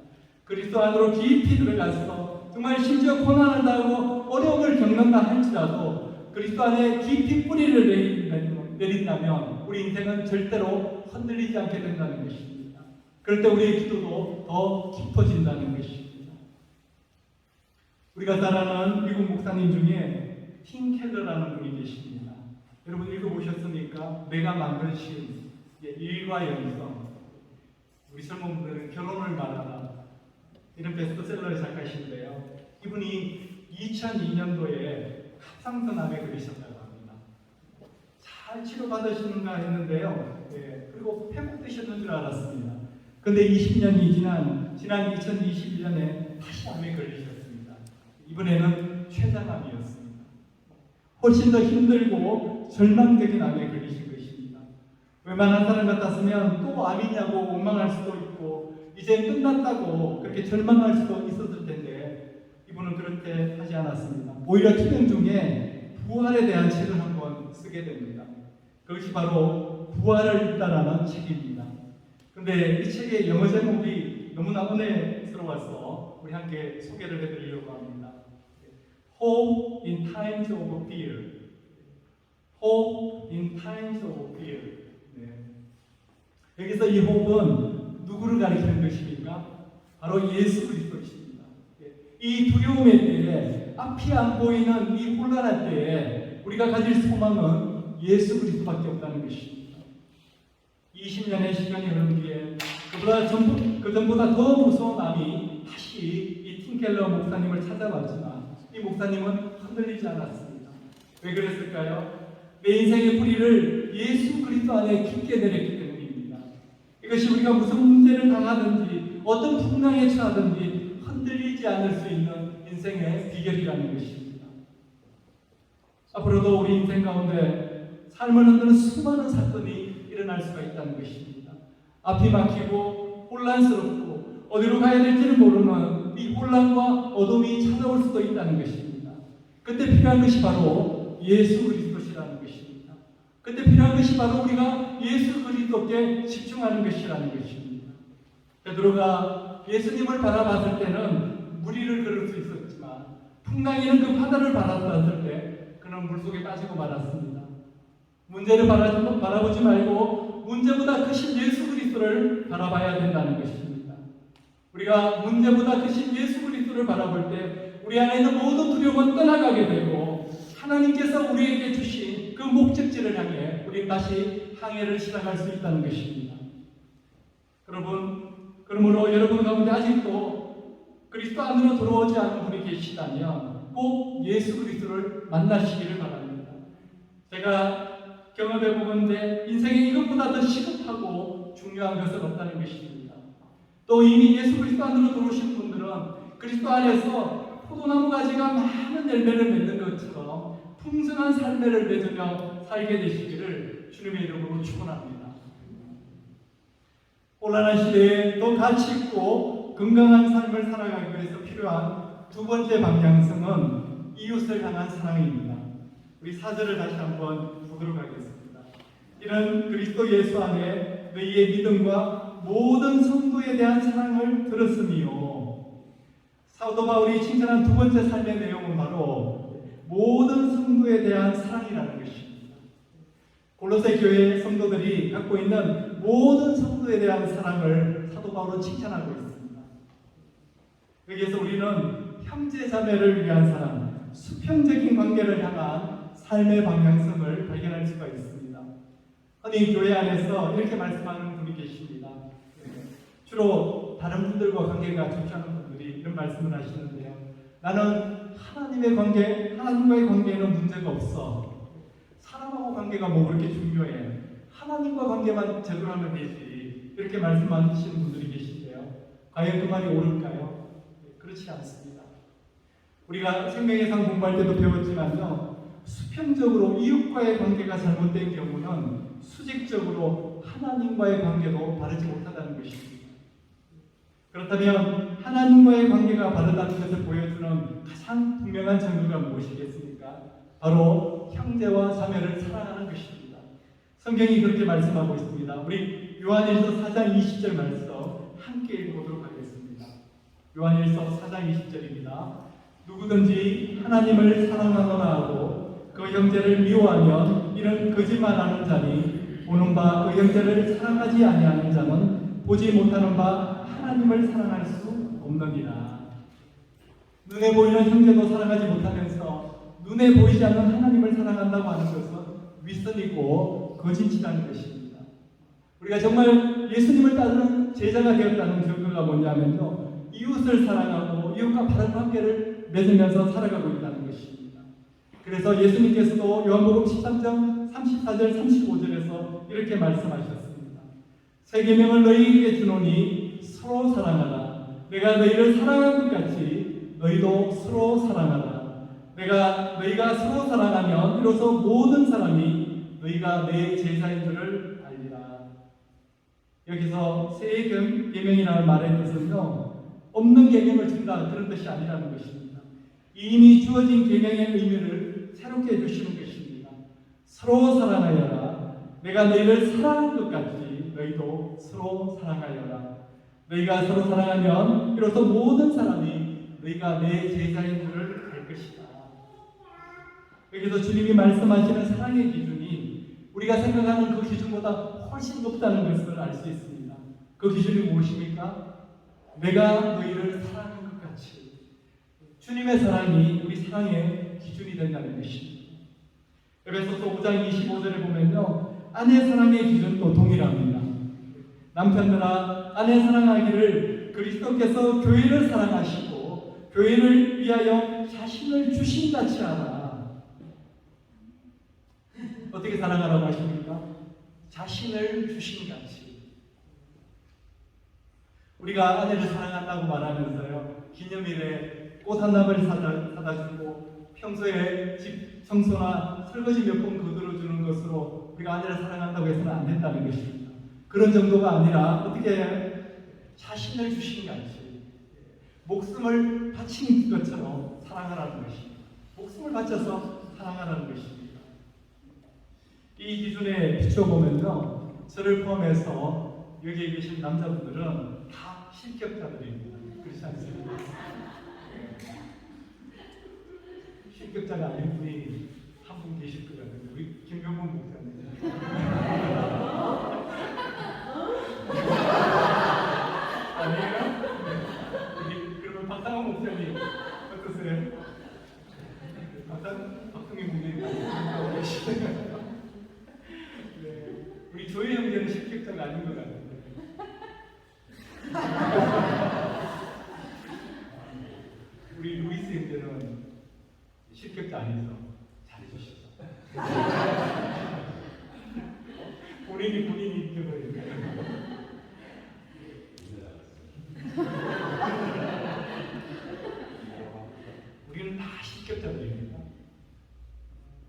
그리스도 안으로 깊이 들어가서 정말 심지어 고난을 당하고 어려움을 겪는다 할지라도 그리스도 안에 깊이 뿌리를 내린다면 우리 인생은 절대로 흔들리지 않게 된다는 것입니다. 그럴 때 우리의 기도도 더 깊어진다는 것입니다. 우리가 잘 아는 미국 목사님 중에 팀 켈러라는 분이 계십니다. 여러분 읽어보셨습니까? 내가 만든 시음, 일과 영성. 우리 젊은 분들은 결혼을 말하다 이런 베스트셀러의 작가이신데요. 이분이 2002년도에 갑상선암에 걸리셨다고 합니다. 잘 치료받으시는가 했는데요. 그리고 회복되셨는 줄 알았습니다. 근데 20년이 지난 2021년에 다시 암에 걸리셨습니다. 이번에는 췌장암이었습니다. 훨씬 더 힘들고 절망적인 암에 걸리신 것입니다. 웬만한 사람 같았으면 또 암이냐고 원망할 수도 있고 이제 끝났다고 그렇게 절망할 수도 있었을 텐데 이분은 그렇게 하지 않았습니다. 오히려 투병 중에 부활에 대한 책을 한번 쓰게 됩니다. 그것이 바로 부활을 읽다라는 책입니다. 근데 이 책의 영어 제목이 너무나 은혜스러워서 우리 함께 소개를 해드리려고 합니다. Hope in times of fear. Hope in times of fear. 여기서 이 hope은 누구를 가리키는 것입니까? 바로 예수 그리스도이십니다. 이 두려움의 때에 앞이 안 보이는 이 혼란할 때에 우리가 가질 소망은 예수 그리스도밖에 없다는 것입니다. 20년의 시간이 흐른 뒤에 그전보다 더 무서운 암이 다시 이 팀켈러 목사님을 찾아왔지만 이 목사님은 흔들리지 않았습니다. 왜 그랬을까요? 내 인생의 뿌리를 예수 그리스도 안에 깊게 내렸기 때문입니다. 이것이 우리가 무슨 문제를 당하든지 어떤 풍랑에 처하든지 흔들리지 않을 수 있는 인생의 비결이라는 것입니다. 앞으로도 우리 인생 가운데 삶을 흔드는 수많은 사건이 일어날 수가 있다는 것입니다. 앞이 막히고 혼란스럽고 어디로 가야 될지를 모르는 이 혼란과 어둠이 찾아올 수도 있다는 것입니다. 그때 필요한 것이 바로 예수 그리스도시라는 것입니다. 그때 필요한 것이 바로 우리가 예수 그리스도께 집중하는 것이라는 것입니다. 베드로가 예수님을 바라봤을 때는 무리를 걸을 수 있었지만 풍랑이는 그 바다를 바라봤을 때 그는 물속에 빠지고 말았습니다. 문제를 바라보지 말고 문제보다 크신 예수 그리스도를 바라봐야 된다는 것입니다. 우리가 문제보다 크신 예수 그리스도를 바라볼 때 우리 안에 있는 모든 두려움은 떠나가게 되고 하나님께서 우리에게 주신 그 목적지를 향해 우리 다시 항해를 시작할 수 있다는 것입니다. 그러므로 여러분 가운데 아직도 그리스도 안으로 들어오지 않은 분이 계시다면 꼭 예수 그리스도를 만나시기를 바랍니다. 제가 경험해 보건대 인생에 이것보다 더 시급하고 중요한 것은 없다는 것입니다. 또 이미 예수 그리스도 안으로 들어오신 분들은 그리스도 안에서 포도나무 가지가 많은 열매를 맺는 것처럼 풍성한 삶을 맺으며 살게 되시기를 주님의 이름으로 축원합니다. 혼란한 시대에 더 가치 있고 건강한 삶을 살아가기 위해서 필요한 두 번째 방향성은 이웃을 향한 사랑입니다. 우리 4절을 다시 한번 보도록 하겠습니다. 이런 그리스도 예수 안에 너희의 믿음과 모든 성도에 대한 사랑을 들었으며, 사도 바울이 칭찬한 두 번째 삶의 내용은 바로 모든 성도에 대한 사랑이라는 것입니다. 골로새 교회 성도들이 갖고 있는 모든 성도에 대한 사랑을 사도 바울은 칭찬하고 있습니다. 여기에서 우리는 형제 자매를 위한 사랑, 수평적인 관계를 향한 삶의 방향성을 발견할 수가 있습니다. 흔히 교회 안에서 이렇게 말씀하는 분이 계십니다. 주로 다른 분들과 관계가 좋지 않은 분들이 이런 말씀을 하시는데요. 나는 하나님과의 관계에는 문제가 없어. 사람하고 관계가 뭐 그렇게 중요해. 하나님과 관계만 제대로 하면 되지. 이렇게 말씀하시는 분들이 계신데요. 과연 그 말이 옳을까요? 그렇지 않습니다. 우리가 생명의 상 공부할 때도 배웠지만요. 수평적으로 이웃과의 관계가 잘못된 경우는 수직적으로 하나님과의 관계도 바르지 못하다는 것입니다. 그렇다면 하나님과의 관계가 바르다는 것을 보여주는 가장 분명한 증거가 무엇이겠습니까? 바로 형제와 자매를 사랑하는 것입니다. 성경이 그렇게 말씀하고 있습니다. 우리 요한일서 4장 20절 말씀 함께 읽어보도록 하겠습니다. 요한일서 4장 20절입니다. 누구든지 하나님을 사랑하노라 하고 그 형제를 미워하면 이는 거짓말하는 자니 보는 바 그 형제를 사랑하지 아니하는 자는 보지 못하는 바 하나님을 사랑할 수 없느니라. 눈에 보이는 형제도 사랑하지 못하면서 눈에 보이지 않는 하나님을 사랑한다고 하는 것은 윗선이고 거짓이라는 것입니다. 우리가 정말 예수님을 따르는 제자가 되었다는 증거가 뭐냐면요, 이웃을 사랑하고 이웃과 바른 관계를 맺으면서 살아가고 있다는 것입니다. 그래서 예수님께서도 요한복음 13장 34절 35절에서 이렇게 말씀하셨습니다. 새 계명을 너희에게 주노니 서로 사랑하라. 내가 너희를 사랑한 것 같이 너희도 서로 사랑하라. 너희가 서로 사랑하면 비로소 모든 사람이 너희가 내 제자인 줄을 알리라. 여기서 새 계명이라는 말의 뜻은요, 없는 계명을 준다 그런 뜻이 아니라는 것입니다. 이미 주어진 계명의 의미를 새롭게 해주시는 것입니다. 서로 사랑하여라. 내가 너희를 사랑한 것 같이 너희도 서로 사랑하여라. 너희가 서로 사랑하면 비로소 모든 사람이 너희가 내 제자인 줄을 알 것이다. 여기서 주님이 말씀하시는 사랑의 기준이 우리가 생각하는 그 기준보다 훨씬 높다는 것을 알 수 있습니다. 그 기준이 무엇입니까? 내가 너희를 사랑한 것 같이. 주님의 사랑이 우리 사랑의 기준이 된다는 것입니다. 에베소서 5장 25절에 보면요, 아내 사랑의 기준도 동일합니다. 남편들아, 아내 사랑하기를 그리스도께서 교회를 사랑하시고 교회를 위하여 자신을 주신 같이 하라. 어떻게 사랑하라고 하십니까? 자신을 주신 같이. 우리가 아내를 사랑한다고 말하면서요, 기념일에 꽃 한 나무를 사다 주고 평소에 집 청소나 설거지 몇 번 거들어주는 것으로 우리가 아내를 사랑한다고 해서는 안 된다는 것입니다. 그런 정도가 아니라 어떻게 해요? 자신을 주신 같이 목숨을 바친 것처럼 사랑하라는 것입니다. 목숨을 바쳐서 사랑하라는 것입니다. 이 기준에 비춰보면요, 저를 포함해서 여기에 계신 남자분들은 다 실격자들입니다. 그렇지 않습니까? 실격자가 아닌 분이 한 분 계실 것 같은데, 우리 김병문 목사님. 아니에요? 그러면 박상원 목사님 어떠세요? 박상민 목사님 계시네요. 우리 조혜 형제는 실격자가 아닌 것 같은데. 우리 루이스 형제는 실격자 아니죠? 잘해주시죠. 본인이 잊어버리니까. 우리는 다 실격자들입니다.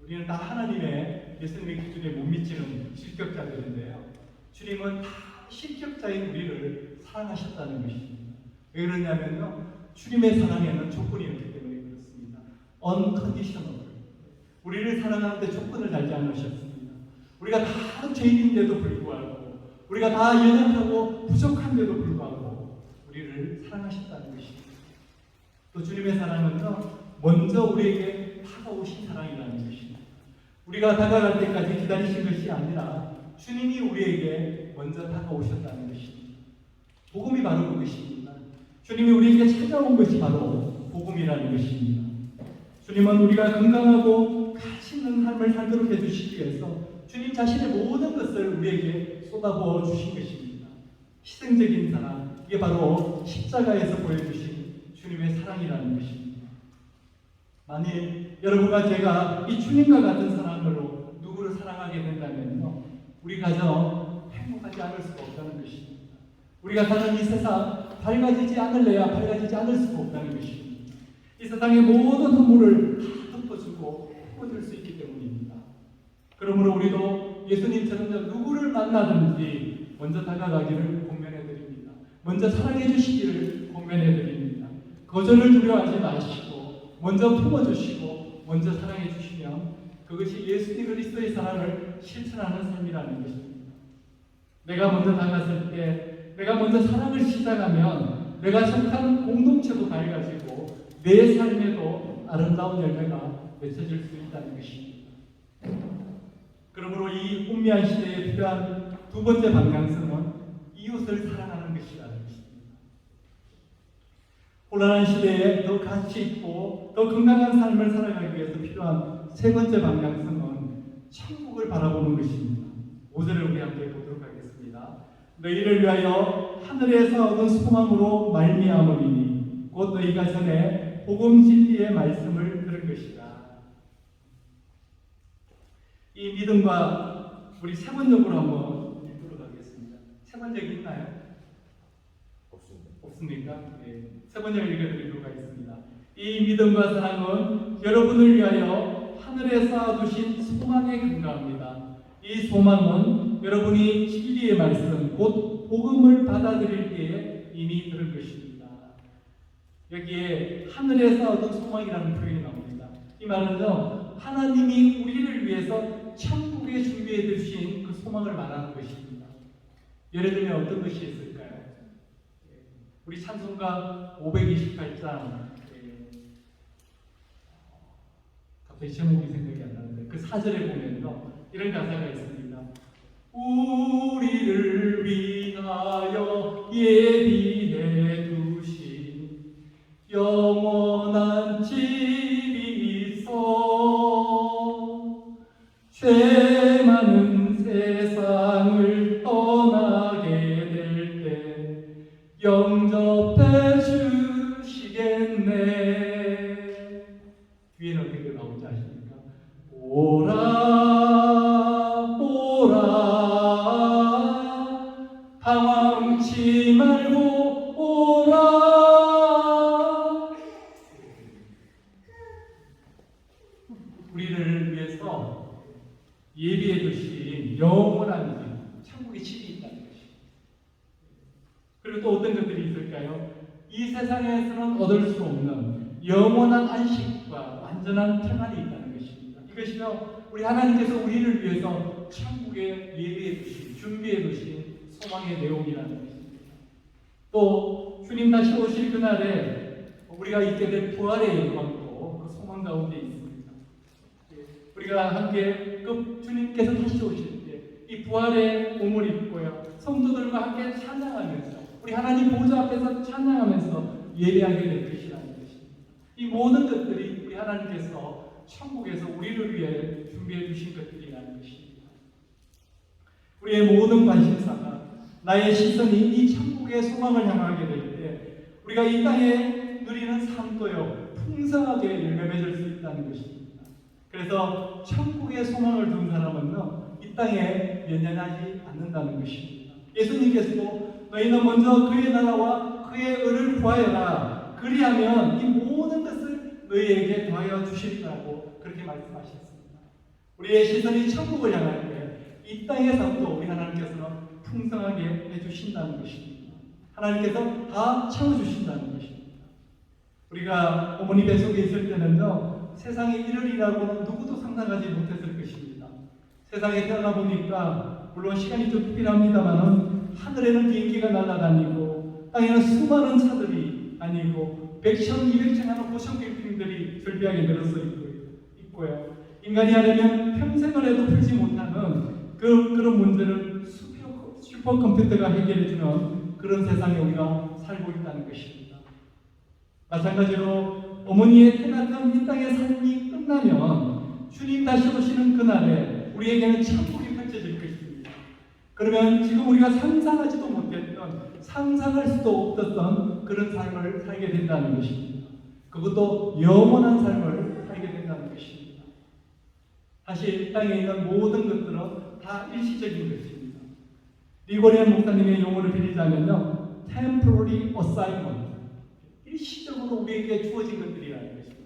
우리는 다 하나님의 예수님의 기준에 못 미치는 실격자들인데요, 주님은 다 실격자인 우리를 사랑하셨다는 것입니다. 왜 그러냐면요, 주님의 사랑에는 조건이 없기 때문에 그렇습니다. unconditional. 우리를 사랑하는데 조건을 달지 않으셨습니다. 우리가 다 죄인인데도 불구하고, 우리가 다 연약하고 부족한데도 불구하고 우리를 사랑하셨다는 것입니다. 또 주님의 사랑은요, 먼저 우리에게 다가오신 사랑이라는 것입니다. 우리가 다가갈 때까지 기다리신 것이 아니라 주님이 우리에게 먼저 다가오셨다는 것입니다. 복음이 바로 그것입니다. 주님이 우리에게 찾아온 것이 바로 복음이라는 것입니다. 주님은 우리가 건강하고 가치 있는 삶을 살도록 해주시기 위해서 주님 자신의 모든 것을 우리에게 쏟아부어 주신 것입니다. 희생적인 사랑, 이게 바로 십자가에서 보여주신 주님의 사랑이라는 것입니다. 만일 여러분과 제가 이 주님과 같은 사랑으로 누구를 사랑하게 된다면요, 우리 가정 행복하지 않을 수가 없다는 것입니다. 우리가 사는 이 세상 밝아지지 않을래야 밝아지지 않을 수가 없다는 것입니다. 이 세상의 모든 허물을 다 덮어주고 덮어줄 수 있기 때문입니다. 그러므로 우리도 예수님처럼 누구를 만나든지 먼저 다가가기를 권면해 드립니다. 먼저 사랑해 주시기를 권면해 드립니다. 거절을 두려워하지 마시고 먼저 품어주시고 먼저 사랑해 주시면 그것이 예수님 그리스도의 사랑을 실천하는 삶이라는 것입니다. 내가 먼저 다가설 때, 내가 먼저 사랑을 시작하면 내가 속한 공동체도 밝아지고 내 삶에도 아름다운 열매가 맺혀질 수 있다는 것입니다. 그러므로 이 혼미한 시대에 필요한 두 번째 방향성은 이웃을 사랑하는 것이라는 것입니다. 혼란한 시대에 더 가치 있고 더 건강한 삶을 살아가기 위해서 필요한 세 번째 방향성은 천국을 바라보는 것입니다. 5절을 우리 함께 보도록 하겠습니다. 너희를 위하여 하늘에서 얻은 소망으로 말미암으리니 곧 너희가 전에 복음 진리의 말씀을 들은 것이라. 이 믿음과 우리 세 번역으로 한번 읽도록 하겠습니다. 세 번역이 있나요? 없습니까? 네. 세 번역을 읽어드리도록 하겠습니다. 이 믿음과 사랑은 여러분을 위하여 하늘에 쌓아두신 소망에 근거합니다. 이 소망은 여러분이 진리의 말씀, 곧 복음을 받아들일 때에 이미 들은 것입니다. 여기에 하늘에서 얻은 소망이라는 표현이 나옵니다. 이 말은요, 하나님이 우리를 위해서 천국에 준비해 두신 그 소망을 말하는 것입니다. 예를 들면 어떤 것이 있을까요? 우리 찬송가 528장, 갑자기 제목이 생각이 안 나는데 그 4절에 보면요, 이런 가사가 있습니다. 우리를 위하여 예비해 두신 영원한 집이 있어 죄 많은 세상을 떠나게 될 때 영접해 주시겠네. 뒤에는 어떻게 나오는지 아십니까? 오라 오라 당황치 말고 오라. 우리를 위해서 예비해 두신 영원한 집, 천국의 집이 있다는 것입니다. 그리고 또 어떤 것들이 있을까요? 이 세상에서는 얻을 수 없는 영원한 안식과 완전한 평안이 있다는 것입니다. 이것이요, 우리 하나님께서 우리를 위해서 천국에 예비해 두신, 준비해 두신 소망의 내용이라는 것입니다. 또 주님 다시 오실 그날에 우리가 있게 될 부활의 영광도 그 소망 가운데 있습니다. 우리가 함께 그 주님께서 다시 오실 때 이 부활의 몸을 입고요, 성도들과 함께 찬양하면서 우리 하나님 보좌 앞에서 찬양하면서 예배하게 될 것이라는 것입니다. 이 모든 것들이 우리 하나님께서 천국에서 우리를 위해 준비해 주신 것들이라는 것입니다. 우리의 모든 관심사가, 나의 시선이 이 천국의 소망을 향하게 될 때 우리가 이 땅에 누리는 삶도요 풍성하게 열매 맺을 수 있다는 것입니다. 그래서 천국의 소망을 둔 사람은요 이 땅에 연연하지 않는다는 것입니다. 예수님께서도 너희는 먼저 그의 나라와 그의 의를 구하여라, 그리하면 이 모든 것을 너희에게 더하여 주시리라고 그렇게 말씀하셨습니다. 우리의 시선이 천국을 향할 때 이 땅의 삶도 우리 하나님께서는 풍성하게 해주신다는 것입니다. 하나님께서 다 채워주신다는 것입니다. 우리가 어머니 뱃속에 있을 때는요 세상에 이르리라고는 누구도 상상하지 못했을 것입니다. 세상에 태어나 보니까 물론 시간이 좀 필요합니다만은 하늘에는 비행기가 날아다니고 땅에는 수많은 차들이 다니고 100층, 200층 하는 고층 빌딩들이 절비하게 늘어서 있고요. 인간이 하려면 평생을 해도 풀지 못하는 그런 문제를 슈퍼컴퓨터가 해결해주는 그런 세상에 우리가 살고 있다는 것입니다. 마찬가지로 어머니의 태 같은 이 땅의 삶이 끝나면 주님 다시 오시는 그날에 우리에게는 천국이 펼쳐질 것입니다. 그러면 지금 우리가 상상하지도 못했던, 상상할 수도 없었던 그런 삶을 살게 된다는 것입니다. 그것도 영원한 삶을 살게 된다는 것입니다. 사실 이 땅에 있는 모든 것들은 다 일시적인 것입니다. 리고리안 목사님의 용어를 빌리자면요, temporary assignment, 일시적으로 우리에게 주어진 것들이라는 것입니다.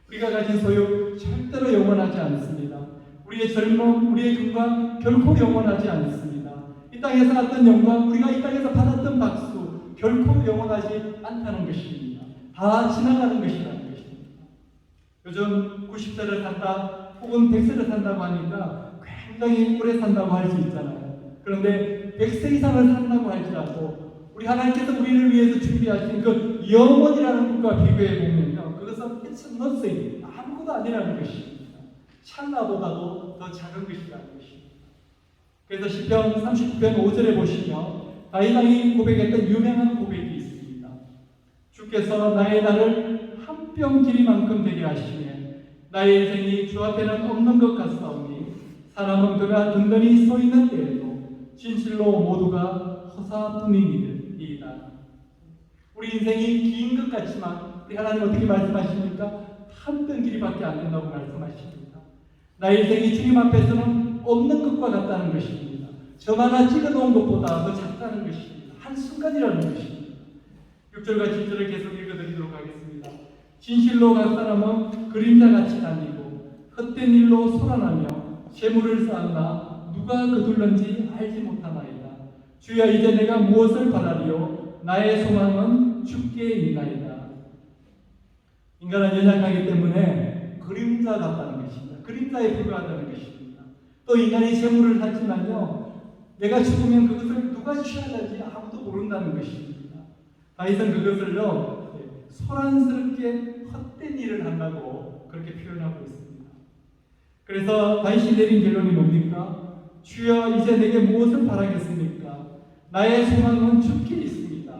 우리가 가진 소유 절대로 영원하지 않습니다. 우리의 젊음, 우리의 건강 결코 영원하지 않습니다. 이 이 땅에서 났던 영광, 우리가 이 땅에서 받았던 박수 결코 영원하지 않다는 것입니다. 다 지나가는 것이라는 것입니다. 요즘 90세를 산다 혹은 100세를 산다고 하니까 굉장히 오래 산다고 할 수 있잖아요. 그런데 100세 이상을 산다고 할지라도 우리 하나님께서 우리를 위해서 준비하신 그 영원이라는 것과 비교해 보면요, 그것은 it's nothing, 아무것도 아니라는 것입니다. 찰나보다도 더 작은 것이라는 것입니다. 그래서 시편 39편 5절에 보시면 다윗이 고백했던 유명한 고백이 있습니다. 주께서 나의 날을 한 뼘 길이만큼 되게 하시네. 나의 인생이 주 앞에는 없는 것 같사오니 사람은 그가 든든히 서 있는 때에도 진실로 모두가 허사뿐이니이다. 우리 인생이 긴 것 같지만 우리 하나님 어떻게 말씀하십니까? 한 뼘 길이밖에 안 된다고 말씀하십니다. 나의 인생이 주님 앞에서는 없는 것과 같다는 것입니다. 점 하나 찍어놓은 것보다 더 작다는 것입니다. 한순간이라는 것입니다. 6절과 7절을 계속 읽어드리도록 하겠습니다. 진실로 각 사람은 그림자같이 다니고 헛된 일로 소란하며 재물을 쌓았나 누가 거둘런지 알지 못하나이다. 주여 이제 내가 무엇을 바라리요? 나의 소망은 주께 있나이다. 인간은 연약하기 때문에 그림자 같다는 것입니다. 그림자에 불과하다는 것입니다. 또 인간이 재물을 쌓지만요, 내가 죽으면 그것을 누가 취하는지 아무도 모른다는 것입니다. 다윗은 그것을요, 소란스럽게 헛된 일을 한다고 그렇게 표현하고 있습니다. 그래서 다윗이 내린 결론이 뭡니까? 주여 이제 내게 무엇을 바라겠습니까? 나의 소망은 주께 있습니다.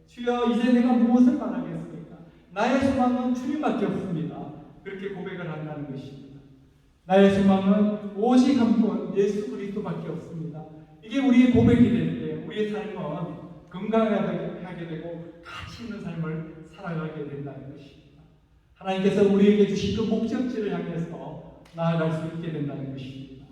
주여 이제 내가 무엇을 바라겠습니까? 나의 소망은 주님밖에 없습니다. 그렇게 고백을 한다는 것입니다. 나의 소망은 오직 한 분 예수 그리스도밖에 없습니다. 이게 우리의 고백이 될 때 우리의 삶은 건강하게 되고 가치 있는 삶을 살아가게 된다는 것입니다. 하나님께서 우리에게 주신 그 목적지를 향해서 나아갈 수 있게 된다는 것입니다.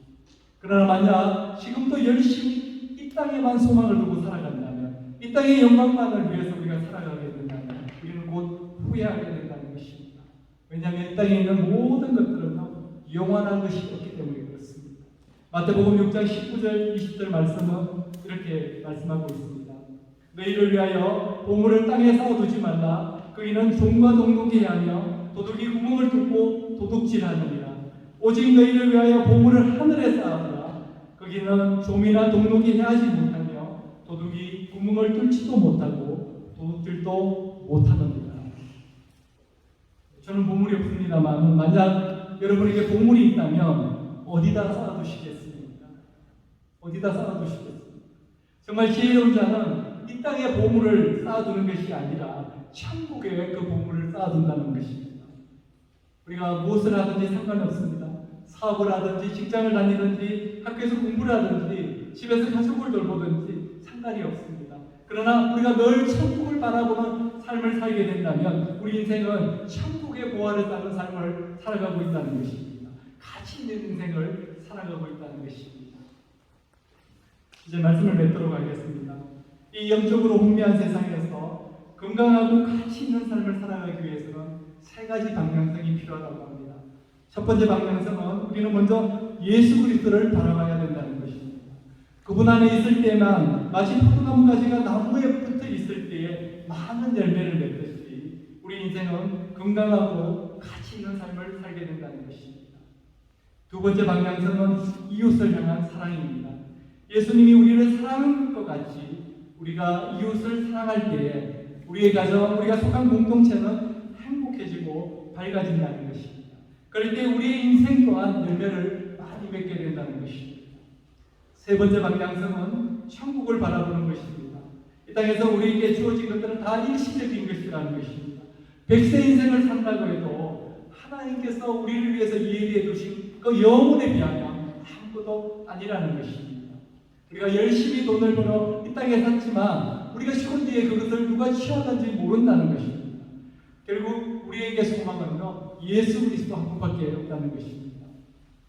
그러나 만약 지금도 열심히 이 땅에만 소망을 두고 살아간다면, 이 땅의 영광만을 위해서 우리가 살아가게 된다면 우리는 곧 후회하게 된다는 것입니다. 왜냐하면 이 땅에 있는 모든 것들은 영원한 것이 없기 때문에 그렇습니다. 마태복음 6장 19절 20절 말씀은 이렇게 말씀하고 있습니다. 너희를 위하여 보물을 땅에 쌓아두지 말라. 그이는 종과 동독이 하며 도둑이 구멍을 뚫고 도둑질하느니라. 오직 너희를 위하여 보물을 하늘에 쌓아두라. 거기는 좀이나 동독이 해하지 못하며 도둑이 구멍을 뚫지도 못하고 도둑질도 못하느니라. 저는 보물이 없습니다만 만약 여러분에게 보물이 있다면 어디다 쌓아두시겠습니까? 어디다 쌓아두시겠습니까? 정말 지혜로운 자는 이 땅에 보물을 쌓아두는 것이 아니라 천국에 그 보물을 쌓아둔다는 것입니다. 우리가 무엇을 하든지 상관이 없습니다. 사업을 하든지 직장을 다니든지 학교에서 공부를 하든지 집에서 가족을 돌보든지 상관이 없습니다. 그러나 우리가 늘 천국을 바라보는 삶을 살게 된다면 우리 인생은 천국의 보화를 쌓는 삶을 살아가고 있다는 것입니다. 가치 있는 인생을 살아가고 있다는 것입니다. 이제 말씀을 맺도록 하겠습니다. 이 영적으로 혼미한 세상에서 건강하고 가치 있는 삶을 살아가기 위해서는 세 가지 방향성이 필요하다고 합니다. 첫 번째 방향성은 우리는 먼저 예수 그리스도를 바라봐야 된다는 것입니다. 그분 안에 있을 때만 마치 포도나무 가지가 나무에 붙어 있을 때에 많은 열매를 맺듯이 우리 인생은 건강하고 가치 있는 삶을 살게 된다는 것입니다. 두 번째 방향성은 이웃을 향한 사랑입니다. 예수님이 우리를 사랑한 것 같이 우리가 이웃을 사랑할 때에 우리의 가정, 우리가 속한 공동체는 행복해지고 밝아진다는 것입니다. 그럴 때 우리의 인생 또한 열매를 많이 맺게 된다는 것입니다. 세 번째 방향성은 천국을 바라보는 것입니다. 이 땅에서 우리에게 주어진 것들은 다 일시적인 것이라는 것입니다. 100세 인생을 산다고 해도 하나님께서 우리를 위해서 예비해 두신 그 영혼에 비하면 아무것도 아니라는 것입니다. 우리가 열심히 돈을 벌어 이 땅에 샀지만 우리가 죽은 뒤에 그것을 누가 취하는지 모른다는 것입니다. 결국 우리에게 소망은요, 예수 그리스도 한 분밖에 없다는 것입니다.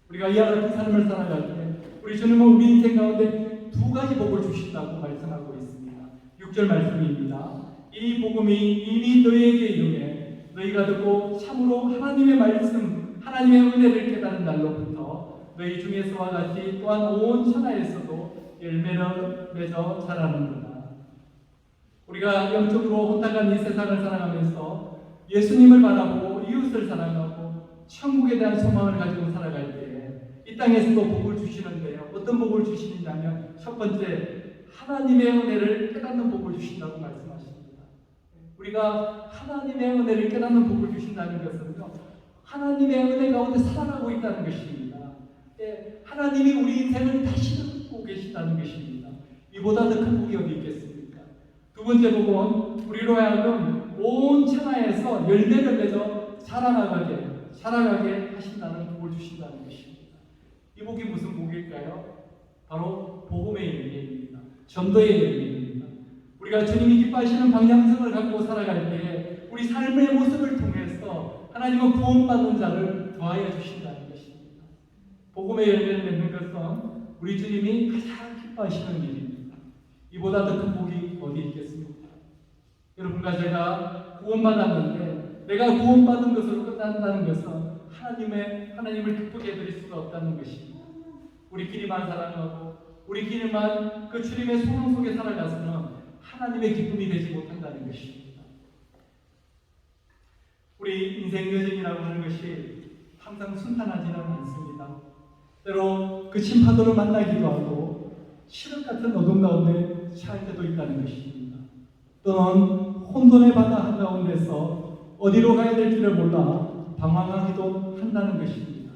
우리가 이 하나님 삶을 살아갈 때 우리 주님은 우리 인생 가운데 두 가지 복을 주신다고 말씀하고 있습니다. 6절 말씀입니다. 이 복음이 이미 너희에게 이르매 너희가 듣고 참으로 하나님의 말씀, 하나님의 은혜를 깨달은 날로부터 너희 중에서와 같이 또한 온 천하에서도 열매를 맺어 자라는구나. 우리가 영적으로 혼탁한 이 세상을 살아가면서 예수님을 바라보고 이웃을 사랑하고 천국에 대한 소망을 가지고 살아갈 때 이 땅에서도 복을 주시는데요. 어떤 복을 주시느냐면 첫 번째, 하나님의 은혜를 깨닫는 복을 주신다고 말씀하십니다. 우리가 하나님의 은혜를 깨닫는 복을 주신다는 것은요, 하나님의 은혜 가운데 살아가고 있다는 것입니다. 하나님이 우리 인생을 다시 듣고 계신다는 것입니다. 이보다 더 큰 복이 어디 있겠습니까? 두 번째 복은 우리로 하여금 온 천하에서 열매를 맺어 살아가게 하신다는 복을 주신다는 것입니다. 이 복이 무슨 복일까요? 바로 복음의 열매입니다. 전도의 열매입니다. 우리가 주님이 기뻐하시는 방향성을 갖고 살아갈 때 우리 삶의 모습을 통해서 하나님은 구원받는 자를 더하여 주신다는 것입니다. 복음의 열매를 맺는 것은 우리 주님이 가장 기뻐하시는 일입니다. 이보다 더 큰 복이 어디 있겠습니까? 여러분과 제가 구원받았는데 내가 구원받은 것으로 끝난다는 것은 하나님을 기쁘게 해드릴 수가 없다는 것입니다. 우리끼리만 사랑하고 우리끼리만 그 주님의 소망 속에 살아가서는 하나님의 기쁨이 되지 못한다는 것입니다. 우리 인생 여정이라고 하는 것이 항상 순탄하지는 않습니다. 때로 그친 파도를 만나기도 하고 시력 같은 어둠 가운데 처할 때도 있다는 것입니다. 또는 혼돈의 바다 한가운데서 어디로 가야 될지를 몰라 방황하기도 한다는 것입니다.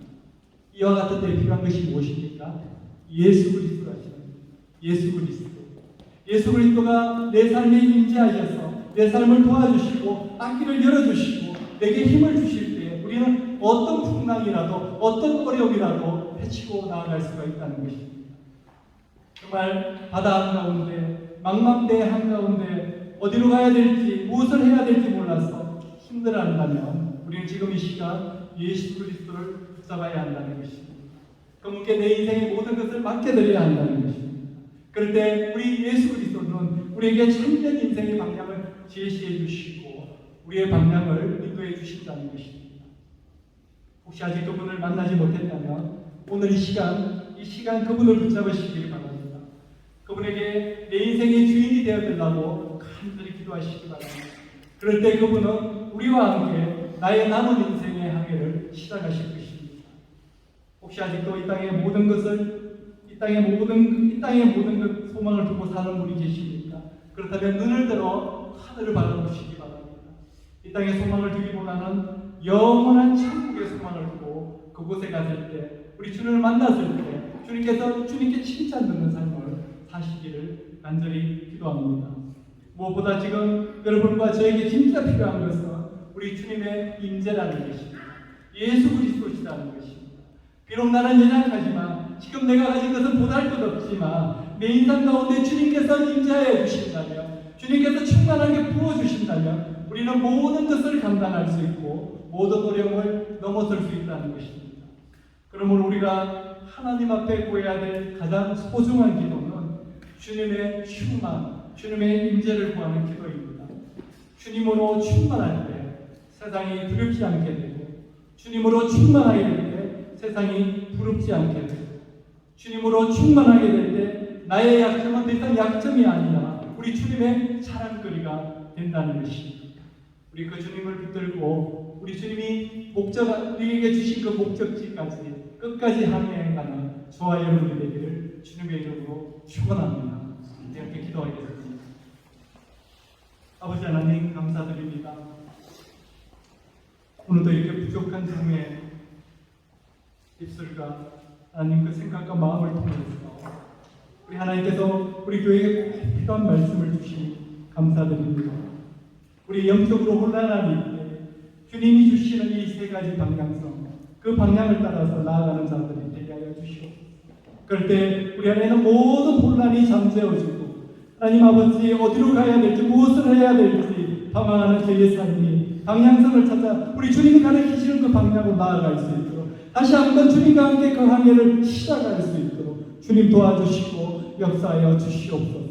이와 같은 때 필요한 것이 무엇입니까? 예수 그리스도라시는 예수 그리스도. 예수 그리스도가 내 삶에 임재하셔서 내 삶을 도와주시고 앞길을 열어주시고 내게 힘을 주실 때 우리는 어떤 풍랑이라도 어떤 어려움이라도 헤치고 나아갈 수가 있다는 것입니다. 정말 바다 한가운데 망망대해 한가운데 어디로 가야 될지 무엇을 해야 될지 몰라서 힘들어한다면 우리는 지금 이 시간 예수 그리스도를 붙잡아야 한다는 것입니다. 그분께 내 인생의 모든 것을 맡겨드려야 한다는 것입니다. 그럴 때 우리 예수 그리스도는 우리에게 참된 인생의 방향을 제시해 주시고 우리의 방향을 인도해 주신다는 것입니다. 혹시 아직 그분을 만나지 못했다면 오늘 이 시간 그분을 붙잡으시길 바랍니다. 그분에게 내 인생의 주인이 되어달라고 간절히 기도하시기 바랍니다. 그럴 때 그분은 우리와 함께 나의 남은 인생의 항해를 시작하실 것입니다. 혹시 아직도 이 땅의 모든 소망을 두고 사는 분이 계십니까? 그렇다면 눈을 들어 하늘을 바라보시기 바랍니다. 이 땅의 소망을 두기보다는 영원한 천국의 소망을 두고 그곳에 갔을 때 우리 주님을 만났을 때 주님께 칭찬 듣는 삶을 사시기를 간절히 기도합니다. 무엇보다 지금 여러분과 저에게 진짜 필요한 것은 우리 주님의 임재라는 것입니다. 예수 그리스도시라는 것입니다. 비록 나는 연약하지만 지금 내가 가진 것은 보잘것없지만 내 인생 가운데 주님께서 임재하여 주신다면 주님께서 충만하게 부어주신다면 우리는 모든 것을 감당할 수 있고 모든 어려움을 넘어설 수 있다는 것입니다. 그러므로 우리가 하나님 앞에 구해야 될 가장 소중한 기도는 주님의 충만, 주님의 임재를 구하는 기도입니다. 주님으로 충만할 때 세상이 두렵지 않게 되고 주님으로 충만하게 될 때 세상이 부럽지 않게 되고 주님으로 충만하게 될 때 나의 약점은 더 이상 약점이 아니라 우리 주님의 자랑거리가 된다는 것입니다. 우리 그 주님을 붙들고 우리 주님이 우리에게 주신 그 목적지까지 끝까지 항해해가는 저와 여러분이 되기를 주님의 이름으로 축원합니다. 이렇게 기도하겠습니다. 아버지 하나님 감사드립니다. 오늘도 이렇게 부족한 중에 입술과 하나님 그 생각과 마음을 통해서 우리 하나님께서 우리 교회에 꼭 필요한 말씀을 주시니 감사드립니다. 우리 영적으로 혼란함이 있게 주님이 주시는 이 세 가지 방향성 그 방향을 따라서 나아가는 자들이 되게 하여 주시옵소서. 그럴 때 우리 안에는 모든 혼란이 잠재워지고 하나님 아버지 어디로 가야 될지 무엇을 해야 될지 방황하는 저희의 삶이 방향성을 찾아 우리 주님이 가르치시는 그 방향으로 나아갈 수 있도록 다시 한번 주님과 함께 그 항해를 시작할 수 있도록 주님 도와주시고 역사하여 주시옵소서.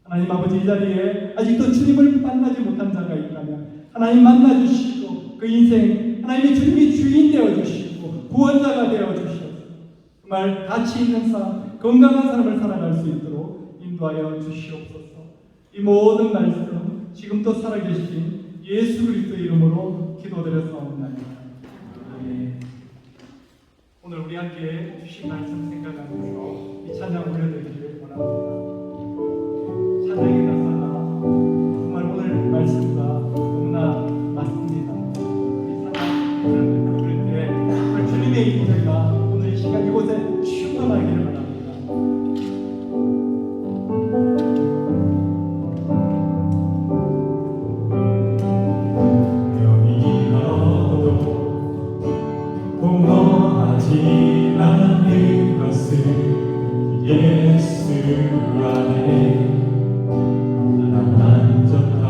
하나님 아버지 이 자리에 아직도 주님을 만나지 못한 자가 있다면 하나님 만나주시고 그 인생 하나님의 주님이 주인 되어주시고 구원자가 되어주시옵소서. 정말 가치 있는 삶 건강한 삶을 살아갈 수 있도록 인도하여 주시옵소서. 이 모든 말씀 지금도 살아계신 예수 그리스도의 이름으로 기도드렸사옵나이다. 아멘. 오늘 우리 함께 주신 말씀 생각하면서 이 찬양 올려드리기를 원합니다. 찬양의 가사가 정말 오늘 말씀과 너무나 맞습니다. 이 찬양을 부를 때 정말 주님의 임재가 오늘 이 시간 이곳에 충만하기를 바랍니다. 공허하지 않는 것은 예수 안에 난 만족하니라.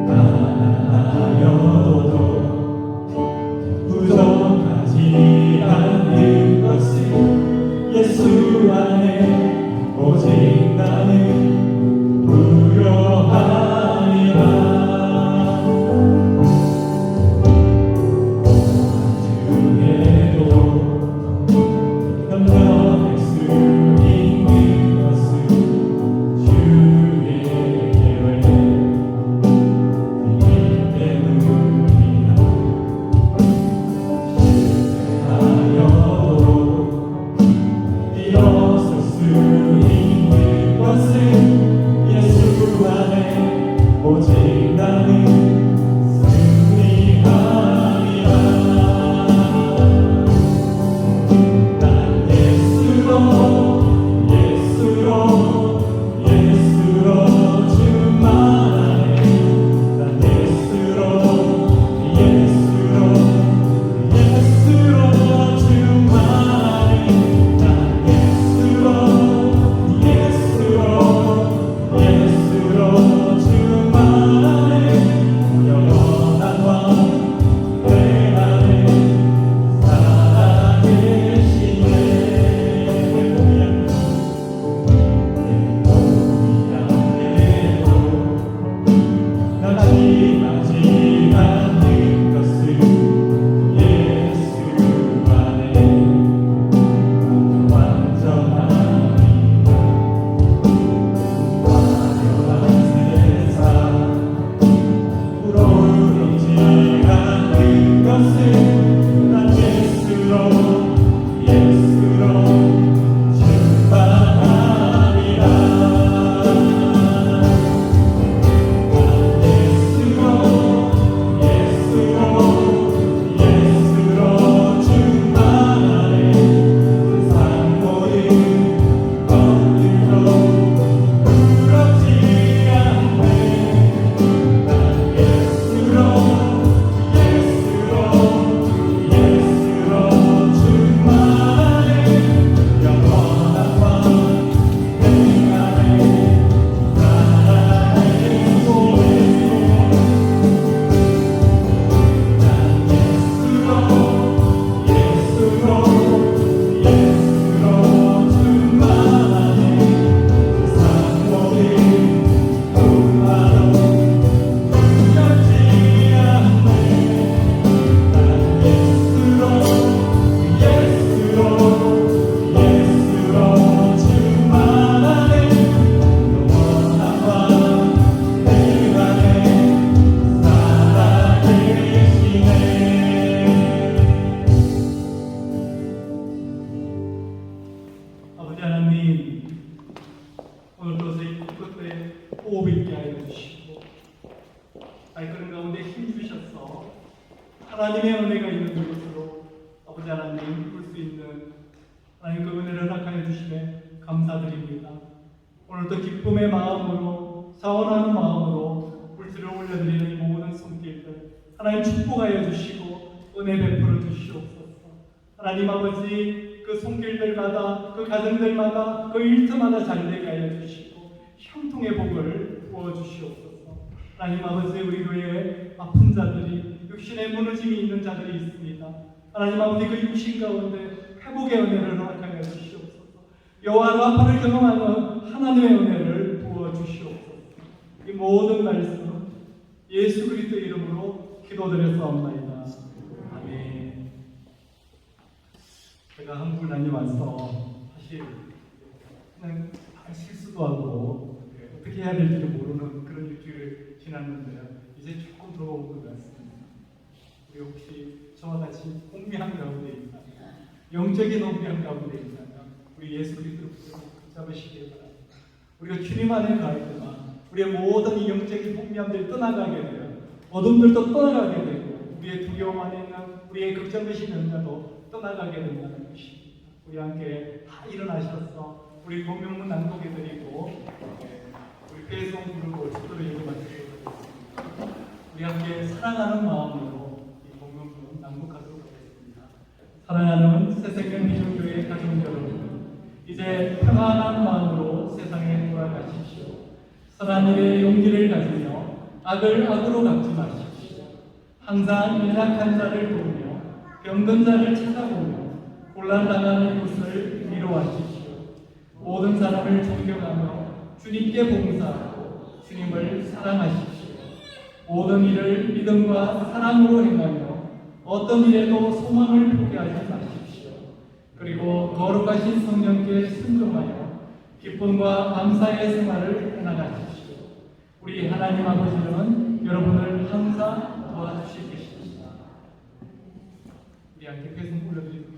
가난하여도 부족하지 않는 것은 예수 안에 오직 나는 부요하니라. 발걸음 가운데 힘 주셔서 하나님의 은혜가 있는 곳으로 아버지 하나님 볼 수 있는 하나님 그 은혜를 허락하여 주심에 감사드립니다. 오늘도 기쁨의 마음으로 사원하는 마음으로 물질을 올려드리는 이 모든 손길들 하나님 축복하여 주시고 은혜 베풀어 주시옵소서. 하나님 아버지 그 손길들마다 그 가정들마다 그 일터마다 잘되게 하여 주시고 형통의 복을 부어 주시옵소서. 하나님 아버지 우리 교회에 아픈 자들이 육신에 무너짐이 있는 자들이 있습니다. 하나님 아버지 그 육신 가운데 회복의 은혜를 허락하여 주시옵소서. 여호와 라파를 경험하는 하나님의 은혜를 부어 주시옵소서. 이 모든 말씀 예수 그리스도의 이름으로 기도드렸사옵나이다. 아멘. 제가 한국을 다녀와서 사실 그냥 실수도 하고 어떻게 해야 될지도 모르는 그런 일주일을 지났는데요. 이제 조금 들어온 것 같습니다. 우리 혹시 저와 같이 혼미한 가운데 있다면, 영적인 혼미한 가운데 있다면 우리 예수 그리스도를 붙잡으시길 바랍니다. 우리가 주님 안에 갈 때만 우리의 모든 이 영적인 혼미함들이 떠나가게 돼요. 어둠들도 떠나가게 되고 우리의 두려움 안에 있는 우리의 걱정되신 염려도 떠나가게 된다는 것입니다. 우리 함께 다 일어나셔서 우리 공명문 낭독해 드리고 우리 배송 부르고 축도를 읽어마치도록 하겠습니다. 우리 함께 사랑하는 마음으로 이 공명문 낭독하도록 하겠습니다. 사랑하는 새생명 기존교회 가족 여러분, 이제 평안한 마음으로 세상에 돌아가십시오. 선한 일에 용기를 가지며 악을 악으로 갚지 마십시오. 항상 연약한 자를 도우며 병든 자를 찾아보며 곤란당하는 것을 위로하십시오. 모든 사람을 존경하며 주님께 봉사하고 주님을 사랑하십시오. 모든 일을 믿음과 사랑으로 행하며 어떤 일에도 소망을 포기하지 마십시오. 그리고 거룩하신 성령께 순종하여 기쁨과 감사의 생활을 해나가십시오. 우리 하나님 아버지는 여러분을 항상 도와주실 것입니다. 우리 함께 배송 올려드리도록 하겠습니다.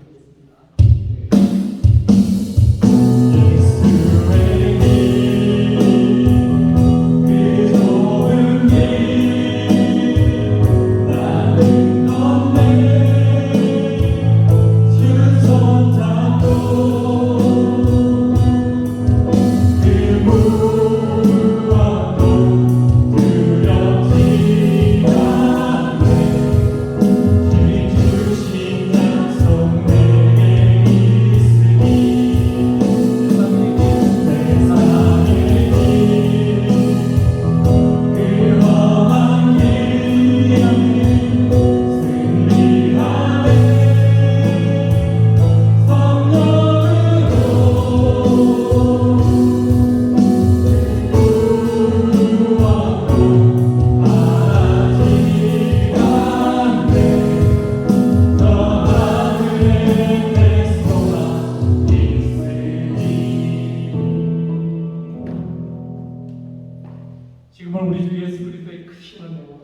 지금은 우리 주 예수 그리스도의 크신 은혜와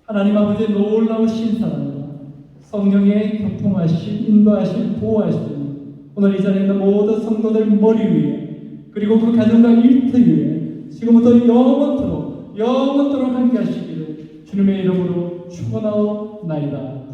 하나님 아버지의 놀라우신 사랑과 성령의 교통하심, 인도하심, 보호하심 오늘 이 자리에 있는 모든 성도들 머리 위에 그리고 그 가정과 일터 위에 지금부터 영원토록 함께 하시기를 주님의 이름으로 축원하옵나이다.